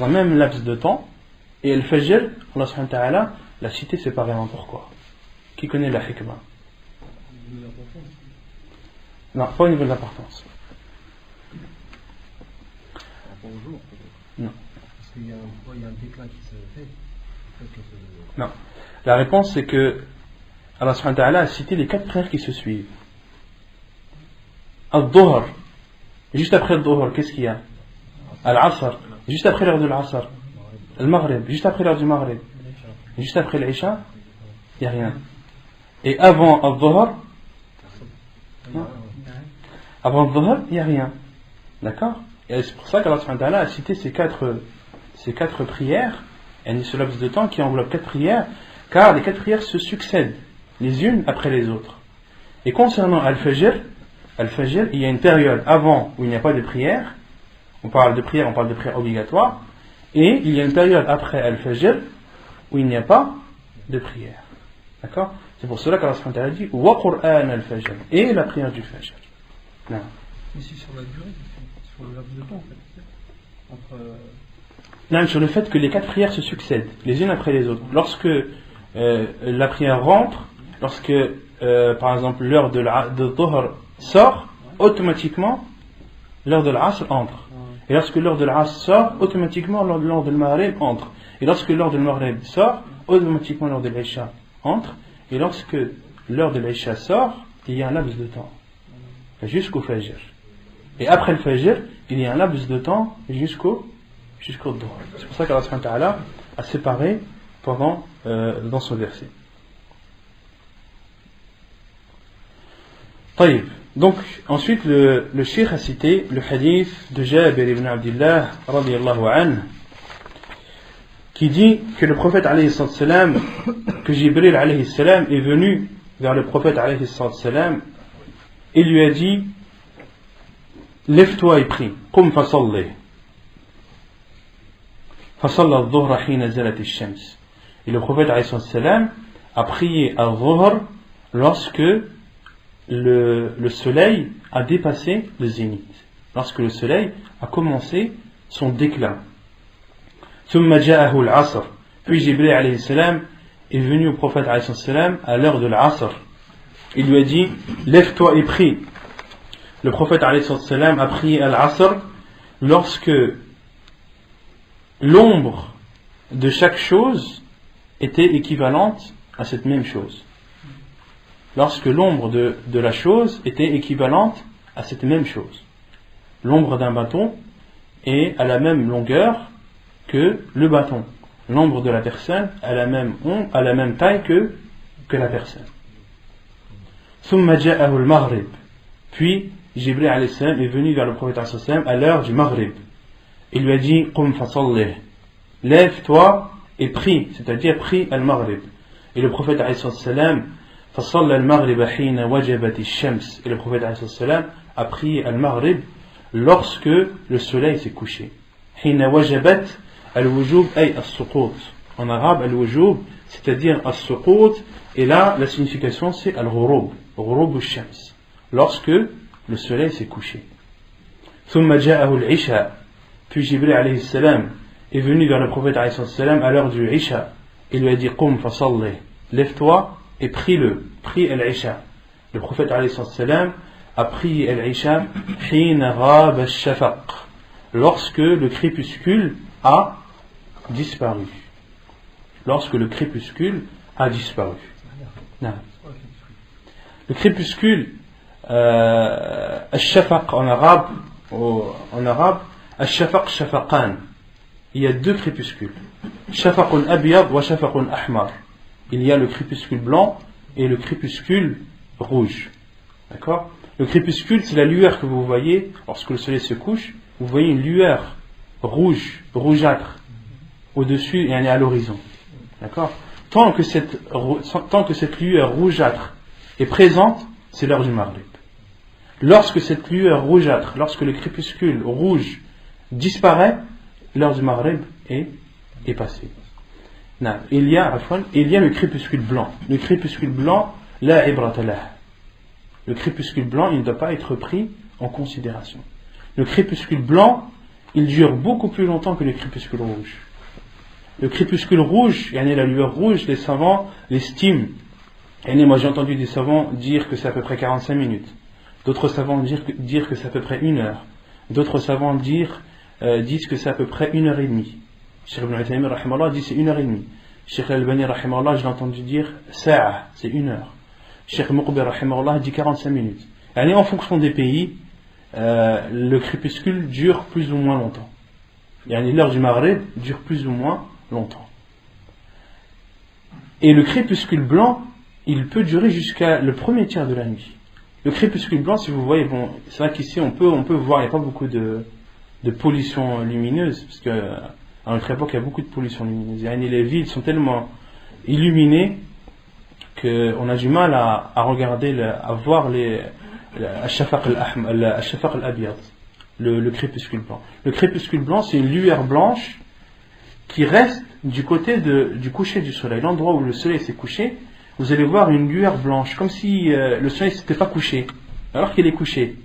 même laps de temps, et Al-Fajr, Allah subhanahu wa ta'ala l'a cité séparément. Pourquoi? Qui connaît la hikmah? Non, pas au niveau de l'importance. Non. Parce qu'il y a un déclin qui se fait. Non. La réponse c'est que Allah subhanahu wa ta'ala a cité les 4 prières qui se suivent. Al-Dhuhr, juste après le Dhuhr, qu'est-ce qu'il y a? Al-Asr, juste après l'heure de l'Asr. Al-Maghrib, juste après l'heure du Maghrib. Juste après l'Isha, il n'y a rien. Et avant Al-Dhuhr, avant Al-Dhuhr, il n'y a rien. D'accord? Et c'est pour ça qu'Allah subhanahu wa ta'ala a cité ces quatre prières, et ce laps de temps qui englobe 4 prières, car les 4 prières se succèdent les unes après les autres. Et concernant Al-Fajr, il y a une période avant où il n'y a pas de prière. On parle de prière obligatoire. Et il y a une période après Al-Fajr où il n'y a pas de prière. D'accord? C'est pour cela qu'Allah subhanahu wa ta'ala dit Wa Qur'an al-Fajr, et la prière du Fajr. Non. Ici sur la durée, sur le laps de temps en fait. Non, sur le fait que les 4 prières se succèdent les unes après les autres. Lorsque la prière rentre, lorsque par exemple l'heure de Dhuhr sort, automatiquement l'heure de l'Asr entre. Et lorsque l'heure de l'Asr sort, automatiquement l'heure de Maghrib entre. Et lorsque l'heure de Maghrib sort, automatiquement l'heure de l'Isha entre. Et lorsque l'heure de l'Isha sort, il y a un laps de temps jusqu'au Fajr. Et après le Fajr, il y a un laps de temps jusqu'au Dhuhr. C'est pour ça qu'Allah subhanahu wa ta'ala a séparé dans ce verset. طيب. Donc ensuite le cheikh a cité le hadith de Jabir ibn Abdullah radiyallahu anhu qui dit que le prophète alayhi salam, que Jibril alayhi salam est venu vers le prophète alayhi salam et lui a dit lève-toi et prie, qum fasalli fasalla al-dhuhra hina zalat ash-shams. Et le prophète alayhi salam a prié al-dhuhr lorsque le soleil a dépassé le zénith, lorsque le soleil a commencé son déclin. ثم جاءه العصر. Puis Jibril alayhi salam est venu au prophète alayhi salam à l'heure de l'Asr. Il lui a dit lève-toi et prie. Le prophète alayhi salam a prié à l'Asr lorsque l'ombre de chaque chose était équivalente à cette même chose. Lorsque l'ombre de la chose était équivalente à cette même chose. L'ombre d'un bâton est à la même longueur que le bâton. L'ombre de la personne a la même taille que la personne. ثم جاءه المغرب. Puis Jibril alayhi salam est venu vers le prophète alayhi salam à l'heure du Maghrib. Il lui a dit قم فصلي, lève-toi et prie, c'est-à-dire prie al-Maghrib. Et le prophète alayhi salam فصلى المغرب حين وجبت الشمس. Et le prophète alayhi salam a prié al-Maghrib lorsque le soleil s'est couché. حين وجبت al-wujub ay as-suqut. En arabe al-wujub, c'est-à-dire as-suqut, et là la signification c'est al-ghurub, ghurub ash-shams, lorsque le soleil s'est couché. ثم جاءه العشاء. Puis Jibril alayhi salam est venu vers le prophète alayhi salam à l'heure du Isha. Il lui a dit qum fasalli, lève-toi et prie al-Isha. Le prophète alayhi salam a prié al-Isha hina ghaba ash-shafaq, lorsque le crépuscule a disparu. Lorsque le crépuscule a disparu. Non. Le crépuscule, al-shafaq en arabe, al-shafaq shafaqan. Il y a deux crépuscules. Shafaqun abyad wa shafaqun ahmar. Il y a le crépuscule blanc et le crépuscule rouge. D'accord? Le crépuscule, c'est la lueur que vous voyez lorsque le soleil se couche. Vous voyez une lueur rouge, rougeâtre, au-dessus et à l'horizon. D'accord? Tant que cette lueur rougeâtre est présente, c'est l'heure du Maghrib. Lorsque cette lueur rougeâtre, lorsque le crépuscule rouge disparaît, l'heure du Maghrib est passée. Non, il y a le crépuscule blanc. Le crépuscule blanc, la ibrata lah. Le crépuscule blanc, il ne doit pas être pris en considération. Le crépuscule blanc, il dure beaucoup plus longtemps que le crépuscule rouge. Le crépuscule rouge, la lueur rouge, les savants l'estiment. Moi j'ai entendu des savants dire que c'est à peu près 45 minutes. D'autres savants dire que c'est à peu près 1 heure. D'autres savants disent que c'est à peu près 1 heure et demie. Cheikh Ibn Uthaymin rahimallah dit c'est 1 heure et demie. Cheikh Al-Albani rahimallah, je l'ai entendu dire sa'a, c'est 1 heure. Cheikh Muqbil rahimallah dit 45 minutes. En fonction des pays, le crépuscule dure plus ou moins longtemps. L'heure du Maghrib dure plus ou moins longtemps. Et le crépuscule blanc, il peut durer jusqu'à le premier tiers de la nuit. Le crépuscule blanc, si vous voyez, bon, c'est vrai qu'ici on peut voir, il n'y a pas beaucoup de pollution lumineuse, parce que à notre époque il y a beaucoup de pollution lumineuse. Les villes sont tellement illuminées qu'on a du mal à regarder, à voir al-shafaq al-abyad, le crépuscule blanc. Le crépuscule blanc, c'est une lueur blanche qui reste du côté du coucher du soleil. L'endroit où le soleil s'est couché, vous allez voir une lueur blanche, comme si le soleil ne s'était pas couché, alors qu'il est couché.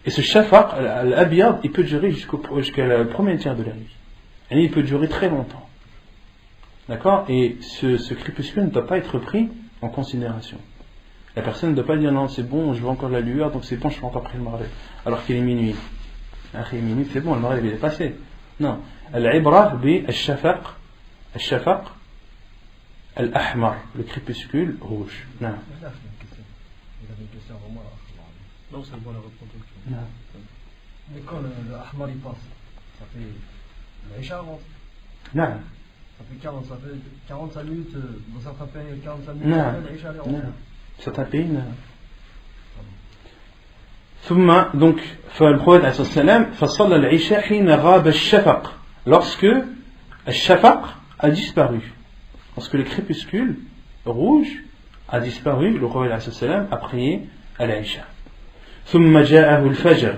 Et ce shafaq al-abyad, il peut durer jusqu'à le premier tiers de la nuit. Et il peut durer très longtemps. D'accord? Et ce crépuscule ne doit pas être pris en considération. La personne ne doit pas dire non, c'est bon, je vois encore la lueur, donc c'est bon, je peux encore prier le Maghrib. Alors qu'il est minuit. Minuit, c'est bon, le Maghrib il est passé. Non. Al-ibra bi al-shafaq al-ahmar, le crépuscule rouge. Non. Il avait une question avant moi. Non, c'est bon, la reproduction. Non. Mais quand le ahmar il passe, ça fait l'Aïcha avance. Non. Ça fait 45 minutes, dans certains pays, 45 minutes, Non. l'Aïcha elle est Non. rentrée. Certains pays, non. Donc, le prophète alayhi salam, فصلى العشاء حين غاب الشفق, lorsque الشفق a disparu. Lorsque le crépuscule rouge a disparu, le prophète alayhi salam a prié à l'Aïcha. ثم جاءه الفجر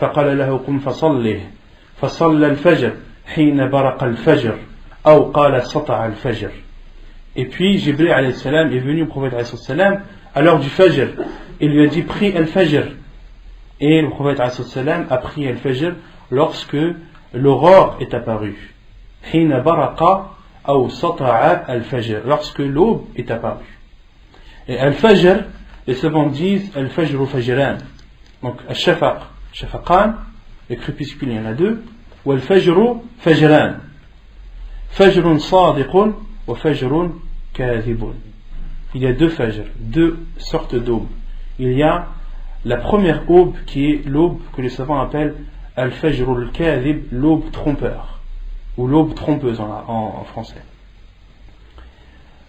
فقال له قم فصله فصلى الفجر حين برق الفجر أو قال سطع الفجر. Et puis Jibril alayhi salam est venu au prophète alayhi salam à l'heure du Fajr. Il lui a dit prie al-Fajr. Et le prophète alayhi salam a prié al-Fajr lorsque l'aurore est apparue. حين برق أو سطع الفجر. Lorsque l'aube est apparue. Et al-Fajr, les savants disent al-Fajr ou Fajran. Donc al-Shafaq, Shafaqan, le crépuscule il y en a deux. Ou al-Fajr Fajran. Fajrun sadiqun wa Fajrun kadhibun. Il y a deux Fajr, deux sortes d'aubes. Il y a la première aube qui est l'aube que les savants appellent al-Fajr al-Kadhib, l'aube trompeur. Ou l'aube trompeuse en français.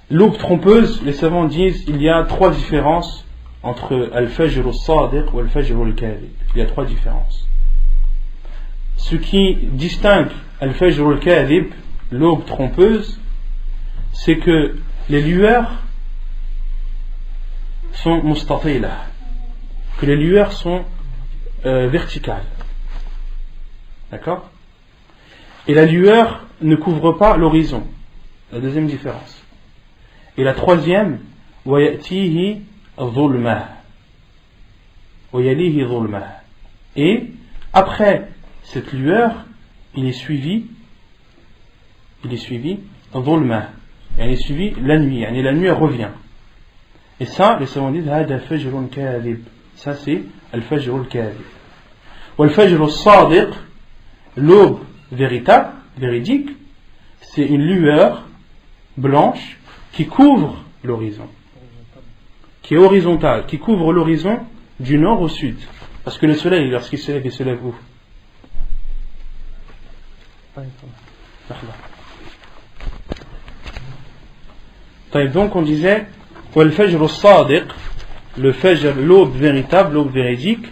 L'aube trompeuse, les savants disent, il y a trois différences entre al-Fajr al-Sadiq ou al-Fajr al-Kadhib. Il y a trois différences. Ce qui distingue al-Fajr al-Kadhib, l'aube trompeuse, c'est que les lueurs sont mustatila, que les lueurs sont verticales. D'accord? Et la lueur ne couvre pas l'horizon. La deuxième différence. Et la troisième, وَيَأْتِيهِ ظُلْمَةٌ وَيَلِيهِ ظُلْمَةٌ. Et après cette lueur, il est suivi ظُلْمَةٌ. Il est suivi la nuit. Et la nuit revient. Et ça, les savants disent هَذَا فَجْرٌ كَاذِبٌ. Ça c'est al-Fajr al-Kadhib. وَالْفَجْرُ الصَّادِقُ, l'aube véritable, véridique, c'est une lueur blanche qui couvre l'horizon, qui est horizontale, qui couvre l'horizon du nord au sud. Parce que le soleil, lorsqu'il se lève, il se lève où? Donc on disait le Fajr al-Sadiq, le Fajr, l'aube véritable, l'aube véridique,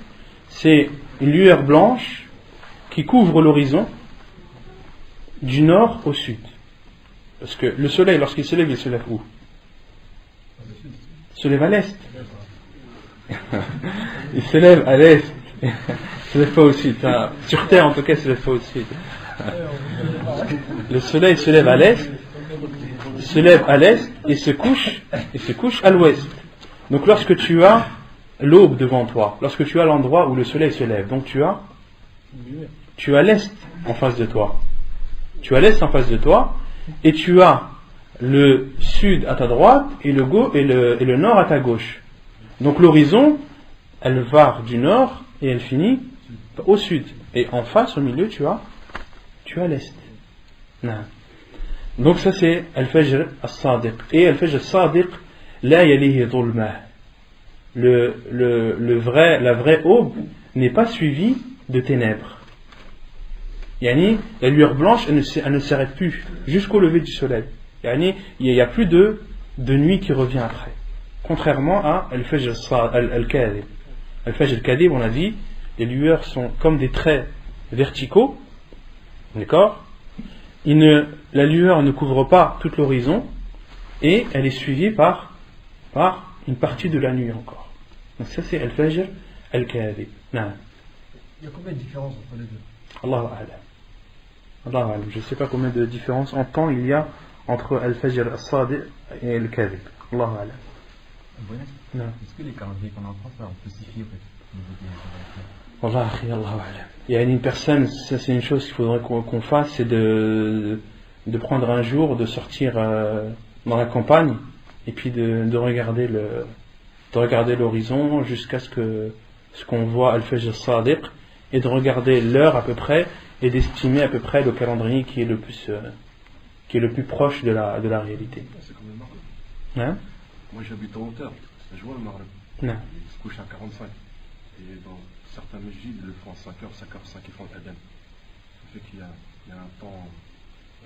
c'est une lueur blanche qui couvre l'horizon du nord au sud. Parce que le soleil, lorsqu'il se lève, il se lève où? Il se lève à l'est. Il se lève à l'est. Il se lève pas au sud. Sur Terre, en tout cas, il se lève pas au sud. Le soleil se lève à l'est, se lève à l'est et se couche à l'ouest. Donc lorsque tu as l'aube devant toi, lorsque tu as l'endroit où le soleil se lève, donc tu as l'est en face de toi. Tu as l'est en face de toi et tu as le sud à ta droite et le nord à ta gauche. Donc l'horizon, elle va du nord et elle finit au sud. Et en face, au milieu, tu as l'est. Non. Donc ça c'est al-Fajr al-Sadiq. Et al-Fajr al-Sadiq, la yalihi dhulma. La vraie aube n'est pas suivie de ténèbres. Yani, la lueur blanche, elle ne s'arrête plus jusqu'au lever du soleil. Yani, il n'y a plus de nuit qui revient après. Contrairement à al-Fajr al-Kadhib. Al-Fajr al-Kadhib, on a dit, les lueurs sont comme des traits verticaux. D'accord? La lueur ne couvre pas tout l'horizon et elle est suivie par une partie de la nuit encore. Donc ça c'est al-Fajr al-Kadhib. Il y a combien de différences entre les deux? Allahu a'lam. Je ne sais pas combien de différences en temps il y a entre al-Fajr al-Sadiq et al-Kadhib. Allahu a'lam. Est-ce que les calendriers qu'on apprend, ça on peut s'y fier Il y a une personne, ça c'est une chose qu'il faudrait qu'on fasse, c'est de prendre un jour, de sortir dans la campagne et puis de regarder l'horizon jusqu'à ce qu'on voit al-Fajr al-Sadiq et de regarder l'heure à peu près et d'estimer à peu près le calendrier qui est le plus proche de la réalité. C'est comme le Maghreb. Hein? Moi j'habite en hauteur, je vois le Maghreb. Non. Il se couche à 45. Et dans certains masjids, ils le font à 5h, 5h05, ils font l'Adhan. Ça fait qu'il y a un temps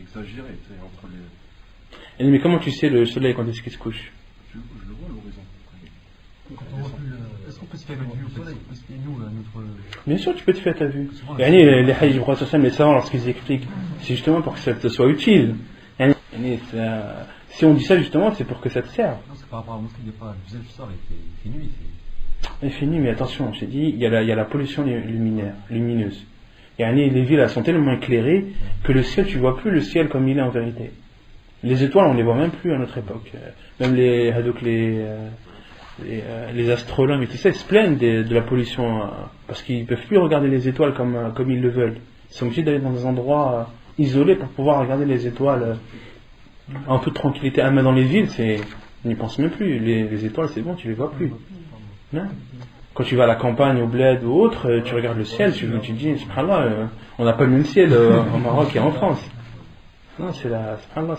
exagéré entre les... Mais comment tu sais le soleil quand est-ce qu'il se couche? Je le vois à l'horizon. Est-ce qu'on peut se faire une vue au soleil? Bien sûr, tu peux te faire ta vue. Les hadiths du prophète, les savants, lorsqu'ils expliquent, c'est justement pour que ça te soit utile. Si on dit ça justement, c'est pour que ça te serve. Non, c'est par rapport à la mosquée, il n'est pas le visage du soir, il fait nuit. Il fait nuit, mais attention, je t'ai dit, il y a la pollution lumineuse. Les villes elles sont tellement éclairées que le ciel, tu vois plus le ciel comme il est en vérité. Les étoiles, on les voit même plus à notre époque. Même les astronomes et tout ça, ils se plaignent de la pollution parce qu'ils peuvent plus regarder les étoiles comme ils le veulent. Ils sont obligés d'aller dans des endroits isolés pour pouvoir regarder les étoiles en toute tranquillité. Mais dans les villes, on n'y pense même plus. Les étoiles, c'est bon, tu les vois plus. Non. Quand tu vas à la campagne, au bled ou autre, tu regardes le ciel, tu te dis, subhanallah, on n'a pas le même ciel au Maroc et en France. Non, subhanallah,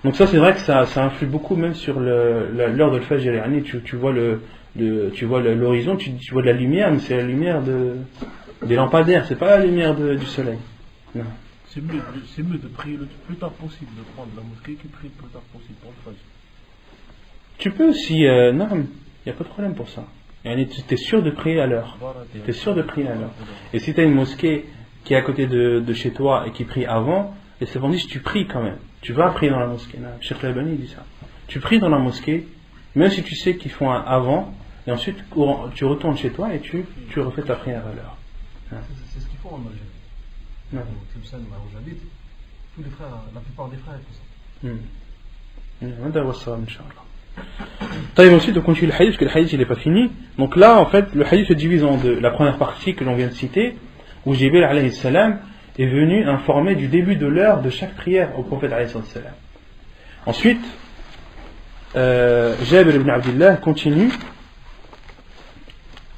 donc ça, c'est vrai que ça influe beaucoup même sur l'heure de le fajr. Tu vois l'horizon, tu vois de la lumière, mais c'est la lumière des lampadaires, c'est pas la lumière du soleil. Non. C'est mieux de prier le plus tard possible, de prendre la mosquée que de prier le plus tard possible pour le fajr. Tu peux aussi, non, il n'y a pas de problème pour ça. Tu es sûr de prier à l'heure. Tu es sûr de prier à l'heure. Et si tu as une mosquée qui est à côté de chez toi et qui prie avant, les savants tu pries quand même. Tu vas prier dans la mosquée. Cheikh Al-Albani dit ça. Tu pries dans la mosquée, même si tu sais qu'ils font un avant, et ensuite tu retournes chez toi et tu refais ta prière à l'heure. C'est ce qu'il faut en Algérie. Non. Au Tlemcen, où j'habite, tous les frères, la plupart des frères font ça. Ensuite on continue le hadith parce que le hadith il n'est pas fini. Donc là en fait le hadith se divise en deux. La première partie que l'on vient de citer où Jibril alayhi salam est venu informer du début de l'heure de chaque prière au prophète alayhi salam. Ensuite Jabir ibn Abdullah continue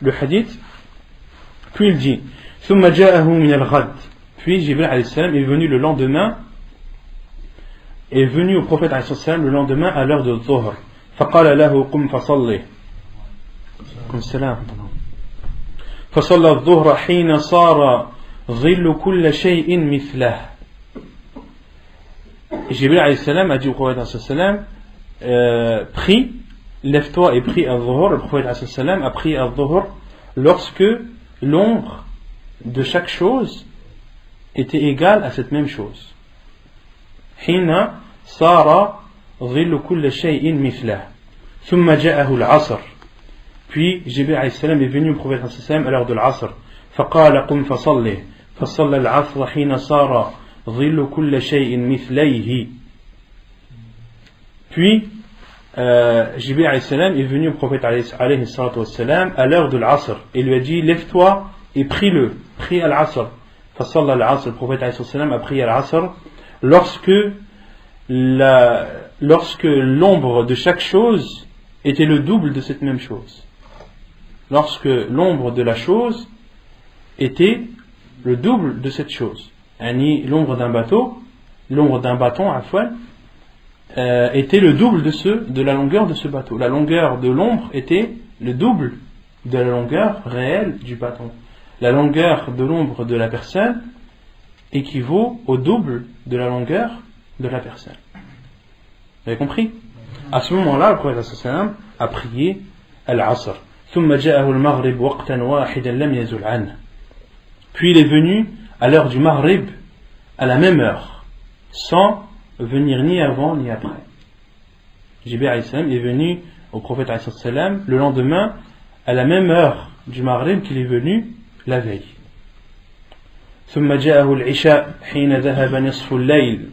le hadith, puis il dit ثم جاءه من الغد. Puis Jibril alayhi salam est venu au prophète alayhi salam le lendemain à l'heure de Dhuhr. فقال له قم فصلي فصلى الظهر حين صار ظل كل شيء مثله. Jibril alayhi salam a dit au prophète alayhi salam prie, lève-toi et prie al-Dhuhr. Le prophète alayhi salam a prié al-Dhuhr lorsque l'ombre de chaque chose était égale à cette même chose. حين صار ظل كل شيء مثله ثم جاءه العصر. Puis Jibril alayhi salam est venu au prophète alayhi salam à l'heure de l'Asr. فقال قم فصلي فصلى العصر حين صار ظل كل شيء مثليه. Puis Jibril alayhi salam est venu au prophète alayhi salam à l'heure de l'Asr et lui a dit lève-toi et prie al-Asr. فصلى العصر. Le prophète alayhi salam a prié al-Asr lorsque l'ombre de chaque chose était le double de cette même chose. Lorsque l'ombre de la chose était le double de cette chose. L'ombre d'un bâton était le double de la longueur de ce bateau. La longueur de l'ombre était le double de la longueur réelle du bâton. La longueur de l'ombre de la personne équivaut au double de la longueur de la personne. Vous avez compris? À ce moment-là, le prophète sallam a prié al-Asr. Puis il est venu à l'heure du Maghrib à la même heure, sans venir ni avant ni après. Jibril alayhi salam est venu au prophète alayhi salam le lendemain à la même heure du Maghrib qu'il est venu la veille. ثم جاءه العشاء حين ذهب نصف الليل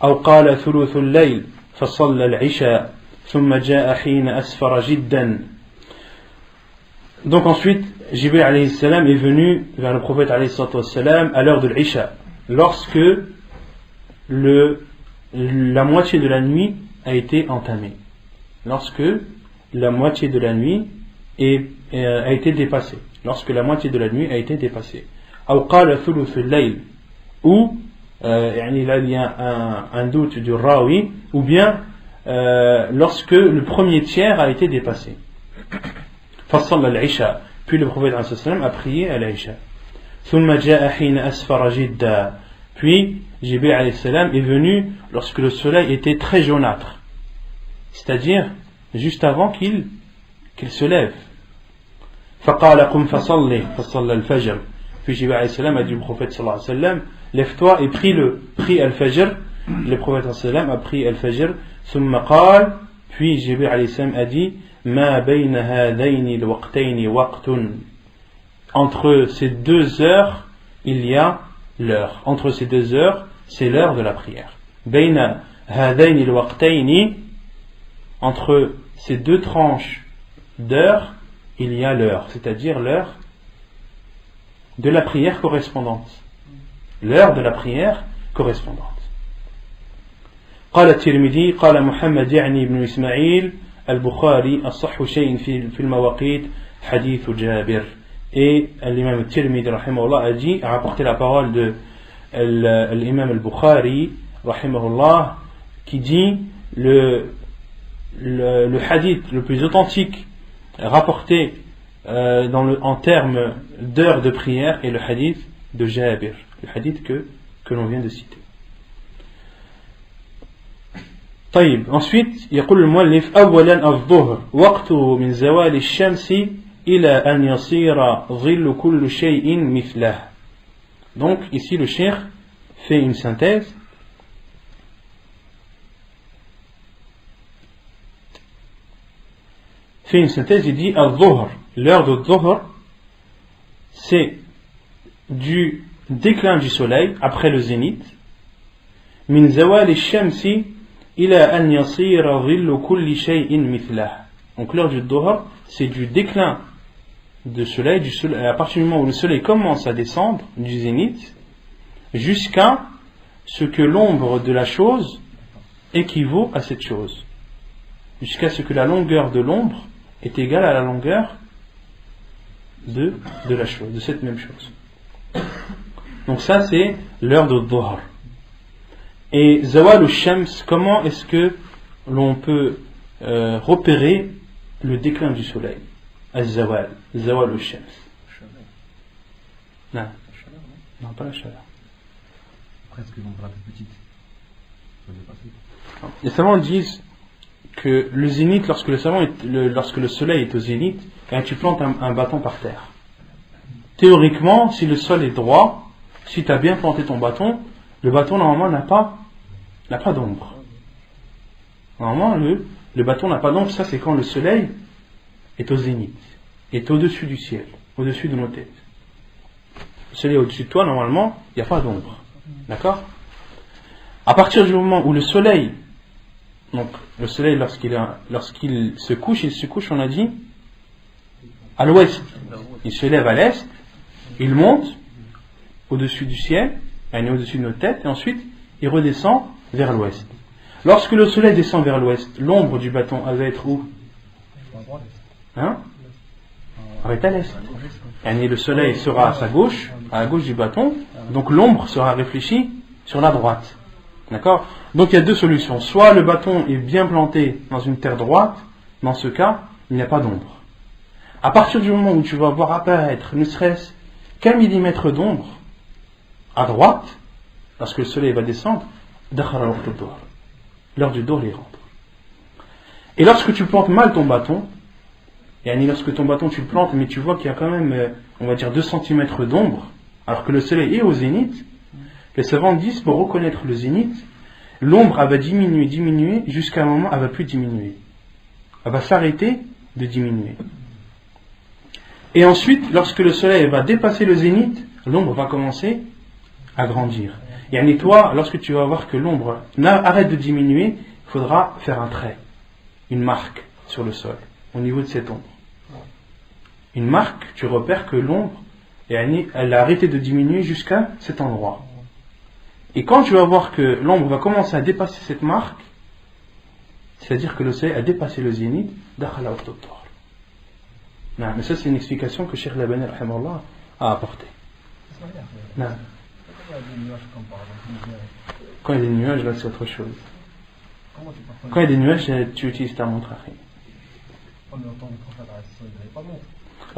أو قال ثلث الليل فصلى العشاء ثم جاء حين أسفر جدا. Donc ensuite Jibril alayhi salam est venu vers le prophète alayhi salam à l'heure de l'Isha lorsque la moitié de la nuit a été entamée, lorsque la moitié de la nuit a été dépassée, lorsque la moitié de la nuit a été dépassée. أو قال ثلث الليل, ou là il y a un doute du rawi, ou bien lorsque le premier tiers a été dépassé. فصلى العشاء. Puis le prophète a prié à l'Isha. ثم جاء حين أسفر جدا. Puis Jibril alayhi salam est venu lorsque le soleil était très jaunâtre, c'est-à-dire juste avant qu'il se lève. فقال قم فصلي فصلى الفجر. Puis Jibril alayhi salam a dit au prophète sallallahu alayhi wa sallam lève-toi et prie al-Fajr. le prophète sallam a pris al-fajr, ثم قال, puis Jibril alayhi salam a dit, ما بين هذين الوقتين وقت. Entre ces deux heures, il y a l'heure. Entre ces deux heures, c'est l'heure de la prière. بين هذين الوقتين, entre ces deux tranches d'heures, il y a l'heure, c'est-à-dire l'heure de la prière correspondante. L'heure de la prière correspondante. قال الترمذي قال محمد يعني بن إسماعيل البخاري الصح شيء في المواقيت حديث جابر. Et l'imam al-Tirmidhi rahimahullah a dit, a rapporté la parole de l'imam al-Bukhari rahimahullah, qui dit le hadith le plus authentique rapporté en termes d'heures de prière est le hadith de Jabir, le hadith que l'on vient de citer. طيب, ensuite يقول المؤلف أولا الظهر وقته من زوال الشمس إلى أن يصير ظل كل شيء مثله. Donc ici le cheikh fait une synthèse. Il dit al-dhuhr, l'heure de dhuhr, c'est du déclin du soleil après le zénith, min zawal ash-shamsi ila an yasira dhillu kulli shay'in mithlah. Donc l'heure du dhuhr, c'est du déclin du soleil, à partir du moment où le soleil commence à descendre du zénith, jusqu'à ce que l'ombre de la chose équivaut à cette chose, jusqu'à ce que la longueur de l'ombre est égale à la longueur de la chose, de cette même chose. Donc ça c'est l'heure de dhuhr. Et zawal al-shams, comment est-ce que l'on peut repérer le déclin du soleil? Al-zawal, zawal al-shams. Non, non, pas la chaleur. Presque l'ombre la plus petite. Les savants disent que le zénith, lorsque le soleil est au zénith, quand tu plantes un bâton par terre. Théoriquement, si le sol est droit, si tu as bien planté ton bâton, le bâton normalement n'a pas d'ombre. Normalement, le bâton n'a pas d'ombre. Ça, c'est quand le soleil est au zénith, est au-dessus du ciel, au-dessus de nos têtes. Le soleil est au-dessus de toi, normalement, il n'y a pas d'ombre. D'accord? À partir du moment où le soleil, lorsqu'il se couche, on a dit, à l'ouest. Il se lève à l'est, il monte au-dessus du ciel, au-dessus de nos têtes, et ensuite il redescend vers l'ouest. Lorsque le soleil descend vers l'ouest, l'ombre du bâton elle va être où? Elle va être à l'est. Et le soleil sera à sa gauche, à la gauche du bâton, donc l'ombre sera réfléchie sur la droite. D'accord? Donc il y a deux solutions. Soit le bâton est bien planté dans une terre droite, dans ce cas, il n'y a pas d'ombre. À partir du moment où tu vas voir apparaître ne serait-ce qu'un millimètre d'ombre à droite, lorsque le soleil va descendre, l'heure du dhuhr y rentre. Et lorsque tu plantes mal ton bâton, lorsque ton bâton tu le plantes, mais tu vois qu'il y a quand même, on va dire 2 cm d'ombre, alors que le soleil est au zénith, les savants disent, pour reconnaître le zénith, l'ombre elle va diminuer, jusqu'à un moment elle va plus diminuer. Elle va s'arrêter de diminuer. Et ensuite, lorsque le soleil va dépasser le zénith, l'ombre va commencer à grandir. Et toi, lorsque tu vas voir que l'ombre arrête de diminuer, il faudra faire un trait, une marque sur le sol, au niveau de cette ombre. Une marque, tu repères que l'ombre, elle a arrêté de diminuer jusqu'à cet endroit. Et quand tu vas voir que l'ombre va commencer à dépasser cette marque, c'est-à-dire que le soleil a dépassé le zénith, dakhala al-dhuhr. Non, mais ça c'est une explication que Cheikh Labani a apportée. Non. Quand il y a des nuages, là c'est autre chose. Quand il y a des nuages, tu utilises ta montre.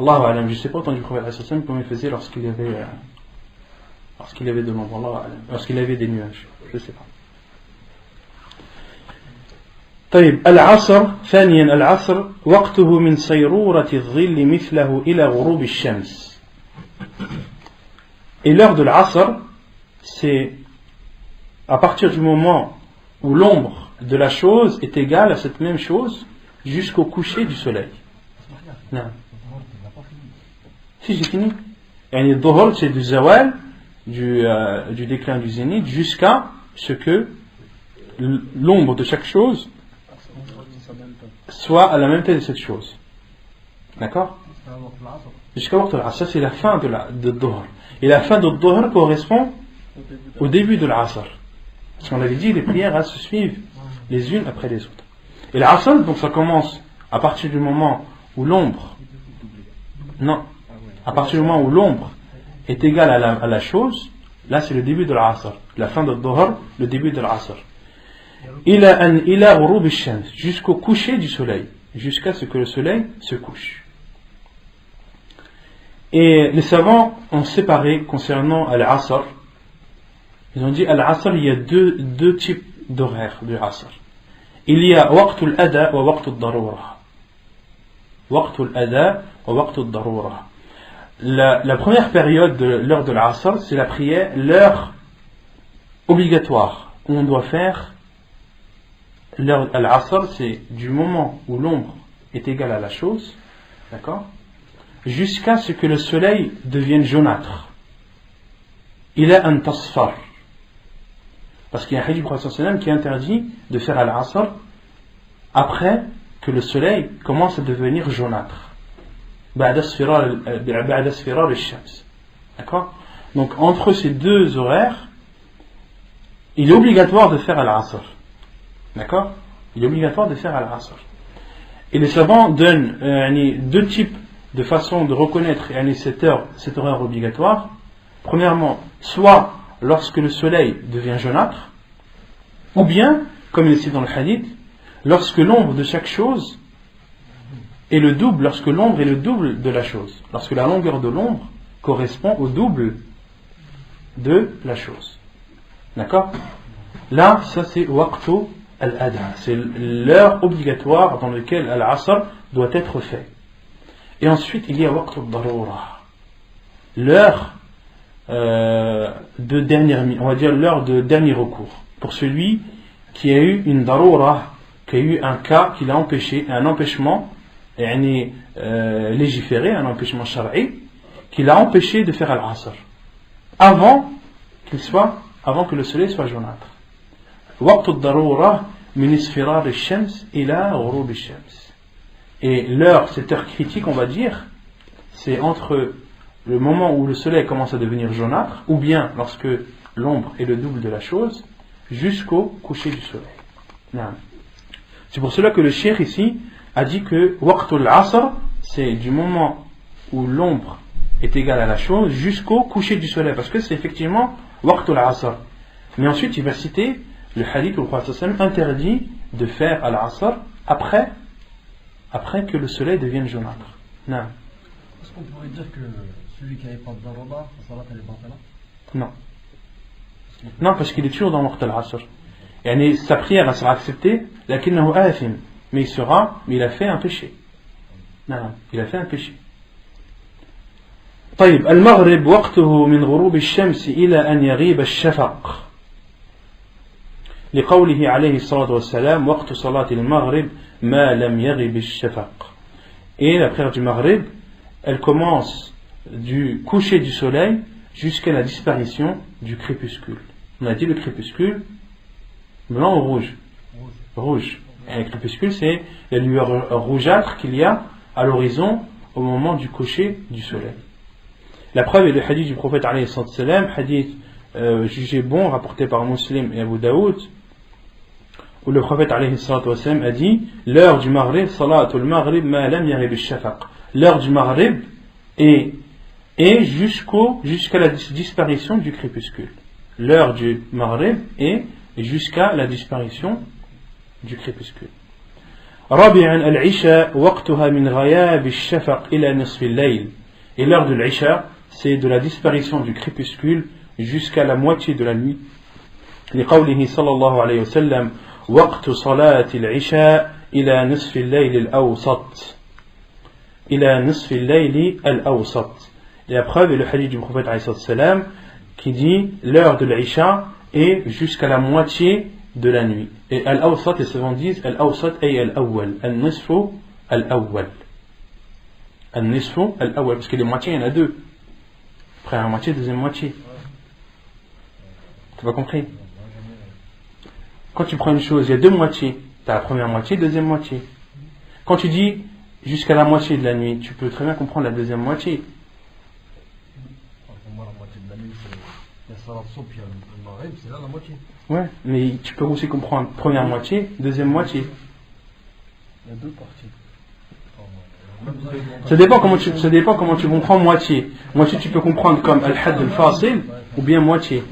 Allahu alam, je ne sais pas autant du prophète comment il faisait lorsqu'il y avait de l'ombre, lorsqu'il avait des nuages, je ne sais pas. طيب العصر ثانيا العصر وقته من صيرورة الظل مثله إلى غروب الشمس. Et l'heure de l'Asr, c'est à partir du moment où l'ombre de la chose est égale à cette même chose jusqu'au coucher du soleil. Non. Si j'ai fini. Le dhuhr, c'est du zawal, du déclin du zénith, jusqu'à ce que l'ombre de chaque chose soit à la même taille de cette chose. D'accord? Jusqu'à waqt al-asr, ça c'est la fin de dhuhr. Et la fin de dhuhr correspond au début de l'asr. Parce qu'on avait dit, les prières se suivent les unes après les autres. Et l'asr, donc ça commence à partir du moment où l'ombre, non, à partir du moment où l'ombre est égale à la chose, là c'est le début de l'asr. La fin de dhuhr, le début de l'asr. Ila ghurub ash-shams, jusqu'au coucher du soleil, jusqu'à ce que le soleil se couche. Et les savants ont séparé concernant al-asr. Ils ont dit al-asr, il y a deux types d'horaires du asr. Il y a waqtul ada wa waqtul darura. Waqtul ada wa waqtul darura. La première période de l'heure de l'asr, c'est la prière, l'heure obligatoire où on doit faire. L'heure al-asr, c'est du moment où l'ombre est égale à la chose, d'accord, jusqu'à ce que le soleil devienne jaunâtre. Il a un tasfar. Parce qu'il y a un hadith du prophète sallam qui interdit de faire al-asr après que le soleil commence à devenir jaunâtre. Ba'da sfirar al-shams. D'accord? Donc entre ces deux horaires, il est obligatoire de faire al-asr. D'accord? Il est obligatoire de faire al-asr. Et les savants donnent deux types de façons de reconnaître cette heure obligatoire. Premièrement, soit lorsque le soleil devient jaunâtre, ou bien, comme il est cité dans le hadith, lorsque l'ombre de chaque chose est le double, lorsque l'ombre est le double de la chose, lorsque la longueur de l'ombre correspond au double de la chose. D'accord? Là, ça c'est waqtu al-ada, c'est l'heure obligatoire dans laquelle al-asr doit être fait. Et ensuite, il y a waqtu al-darura, l'heure de dernière, on va dire l'heure de dernier recours, pour celui qui a eu une darura, qui a eu un cas qui l'a empêché, un empêchement légiféré, un empêchement shar'i, qui l'a empêché de faire al-asr avant que le soleil soit jaunâtre. Waqtu al-darura min isfirar al-shams ila ghurub al-shams. Et l'heure, cette heure critique, on va dire, c'est entre le moment où le soleil commence à devenir jaunâtre, ou bien lorsque l'ombre est le double de la chose, jusqu'au coucher du soleil. Non. C'est pour cela que le cheikh ici a dit que waqtul asr, c'est du moment où l'ombre est égale à la chose jusqu'au coucher du soleil, parce que c'est effectivement waqtul asr. Mais ensuite il va citer le hadith où le prophète sallam interdit de faire al-asr après que le soleil devienne jaunâtre. Non. Est-ce qu'on pourrait dire que celui qui n'avait pas de darura, sa salat elle est batala? Non. Non, parce qu'il est toujours dans waqt al-asr. Et sa prière elle sera acceptée, lakinnahu athim, mais il a fait un péché. Non, il a fait un péché. طيب المغرب وقته من غروب الشمس إلى أن يغيب الشفق لقوله عليه الصلاة والسلام وقت صلاة المغرب ما لم يغب الشفق. Et la prière du Maghrib, elle commence du coucher du soleil jusqu'à la disparition du crépuscule. On a dit le crépuscule, blanc ou rouge? Rouge. Et le crépuscule, c'est la lueur rougeâtre qu'il y a à l'horizon au moment du coucher du soleil. La preuve est le hadith du prophète alayhi salam, hadith jugé bon, rapporté par Muslim et Abu Daoud, où le prophète alayhi salam a dit l'heure du Maghrib, salatul Maghrib ma lam yaghib ash-shafaq. L'heure du Maghrib est jusqu'à la disparition du crépuscule. L'heure du Maghrib est jusqu'à la disparition du crépuscule. رابعا العشاء وقتها من غياب الشفق إلى نصف الليل. Et l'heure de l'Isha, c'est de la disparition du crépuscule jusqu'à la moitié de la nuit. لقوله صلى الله عليه وسلم وقت صلاة العشاء إلى نصف الليل الأوسط. إلى نصف الليل الأوسط. Et la preuve est le hadith du prophète alayhi salam qui dit l'heure de l'Isha et jusqu'à la moitié de la nuit. Et al-awsat, les savants disent al-awsat ay al-awwal, al-nisfu al-awwal. Al-nisfu al-awwal, parce que les moitiés, il y en a deux. Première moitié, deuxième moitié. Tu as compris? Quand tu prends une chose, il y a deux moitiés. Tu as la première moitié, deuxième moitié. Quand tu dis jusqu'à la moitié de la nuit, tu peux très bien comprendre la deuxième moitié. Pour moi, la moitié de la nuit, il y a Salat Soub, il y a le Maghrib, c'est là la moitié. Ouais, mais tu peux aussi comprendre première moitié, deuxième moitié. Il y a deux parties. Ça dépend comment tu comprends moitié. Moitié, tu peux comprendre comme al-had al-fasil ou bien moitié.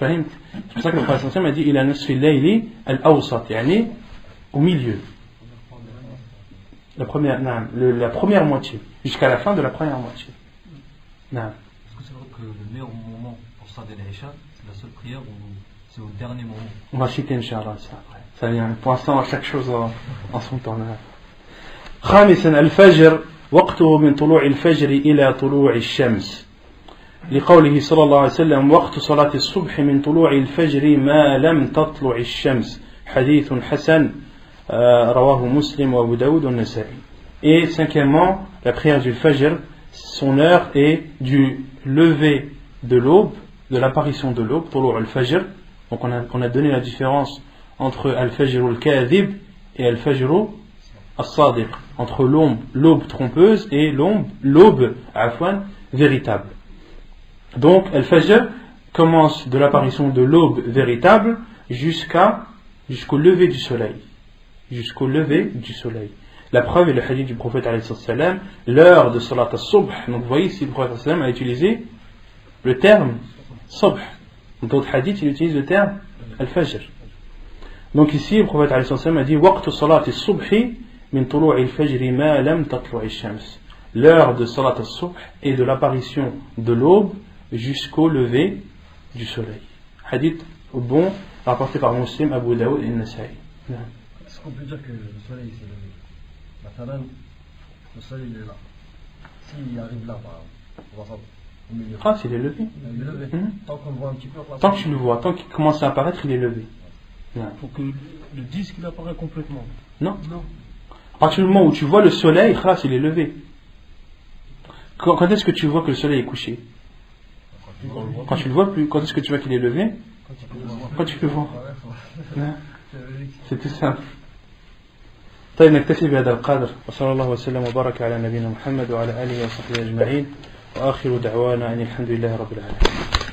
C'est pour ça que le prophète m'a dit il a nisfi al-layli al-awsat, yani au milieu. La première moitié, jusqu'à la fin de la première moitié. Est-ce que c'est vrai que le meilleur moment pour Salat al-Isha, c'est la seule prière ou c'est au dernier moment? On va citer Inch'Allah ça après. Ça vient, pour l'instant, chaque chose en son temps. خامسا الفجر وقته من طلوع الفجر إلى طلوع الشمس لقوله صلى الله عليه وسلم وقت صلاة الصبح من طلوع الفجر ما لم تطلع الشمس حديث حسن رواه مسلم وأبو داود والنسائي. Et cinquièmement, la prière du Fajr, son heure est du lever de l'aube, de l'apparition de l'aube, طلوع الفجر. Donc on a donné la différence entre al-Fajr al-Kadhib et al-Fajr al-Sadiq, entre l'aube trompeuse et l'aube véritable. Donc al-Fajr commence de l'apparition de l'aube véritable jusqu'au lever du soleil. Jusqu'au lever du soleil. La preuve est le hadith du prophète alayhi salam, l'heure de salat al-subh. Donc vous voyez ici le prophète alayhi salam a utilisé le terme subh. Dans d'autres hadiths il utilise le terme al-Fajr. Donc ici le prophète alayhi salam a dit waqtu salat al-subhi min tulu' al-fajr ma lam tatlu' al-shams. L'heure de salat al-subh est de l'apparition de l'aube jusqu'au lever du soleil. Hadith bon rapporté par Muslim, Abu Daoud et Nasa'i. Est-ce qu'on peut dire que le soleil s'est levé? Maintenant, le soleil il est là. S'il arrive là, au milieu. Ah, s'il est levé. Il est levé. Tant qu'on le voit un petit peu. Tant que tu le vois, tant qu'il commence à apparaître, il est levé. Il faut que le disque il apparaît complètement. Non. À partir du moment où tu vois le soleil, il est levé. Quand est-ce que tu vois que le soleil est couché? Quand tu le vois plus. Quand est-ce que tu vois qu'il est levé? Quand tu le vois. C'est tout simple. طيب نكتفي بهذا القدر وصلى الله وسلم وبارك على نبينا محمد وعلى آله وصحبه أجمعين وآخر دعوانا أن الحمد لله رب العالمين.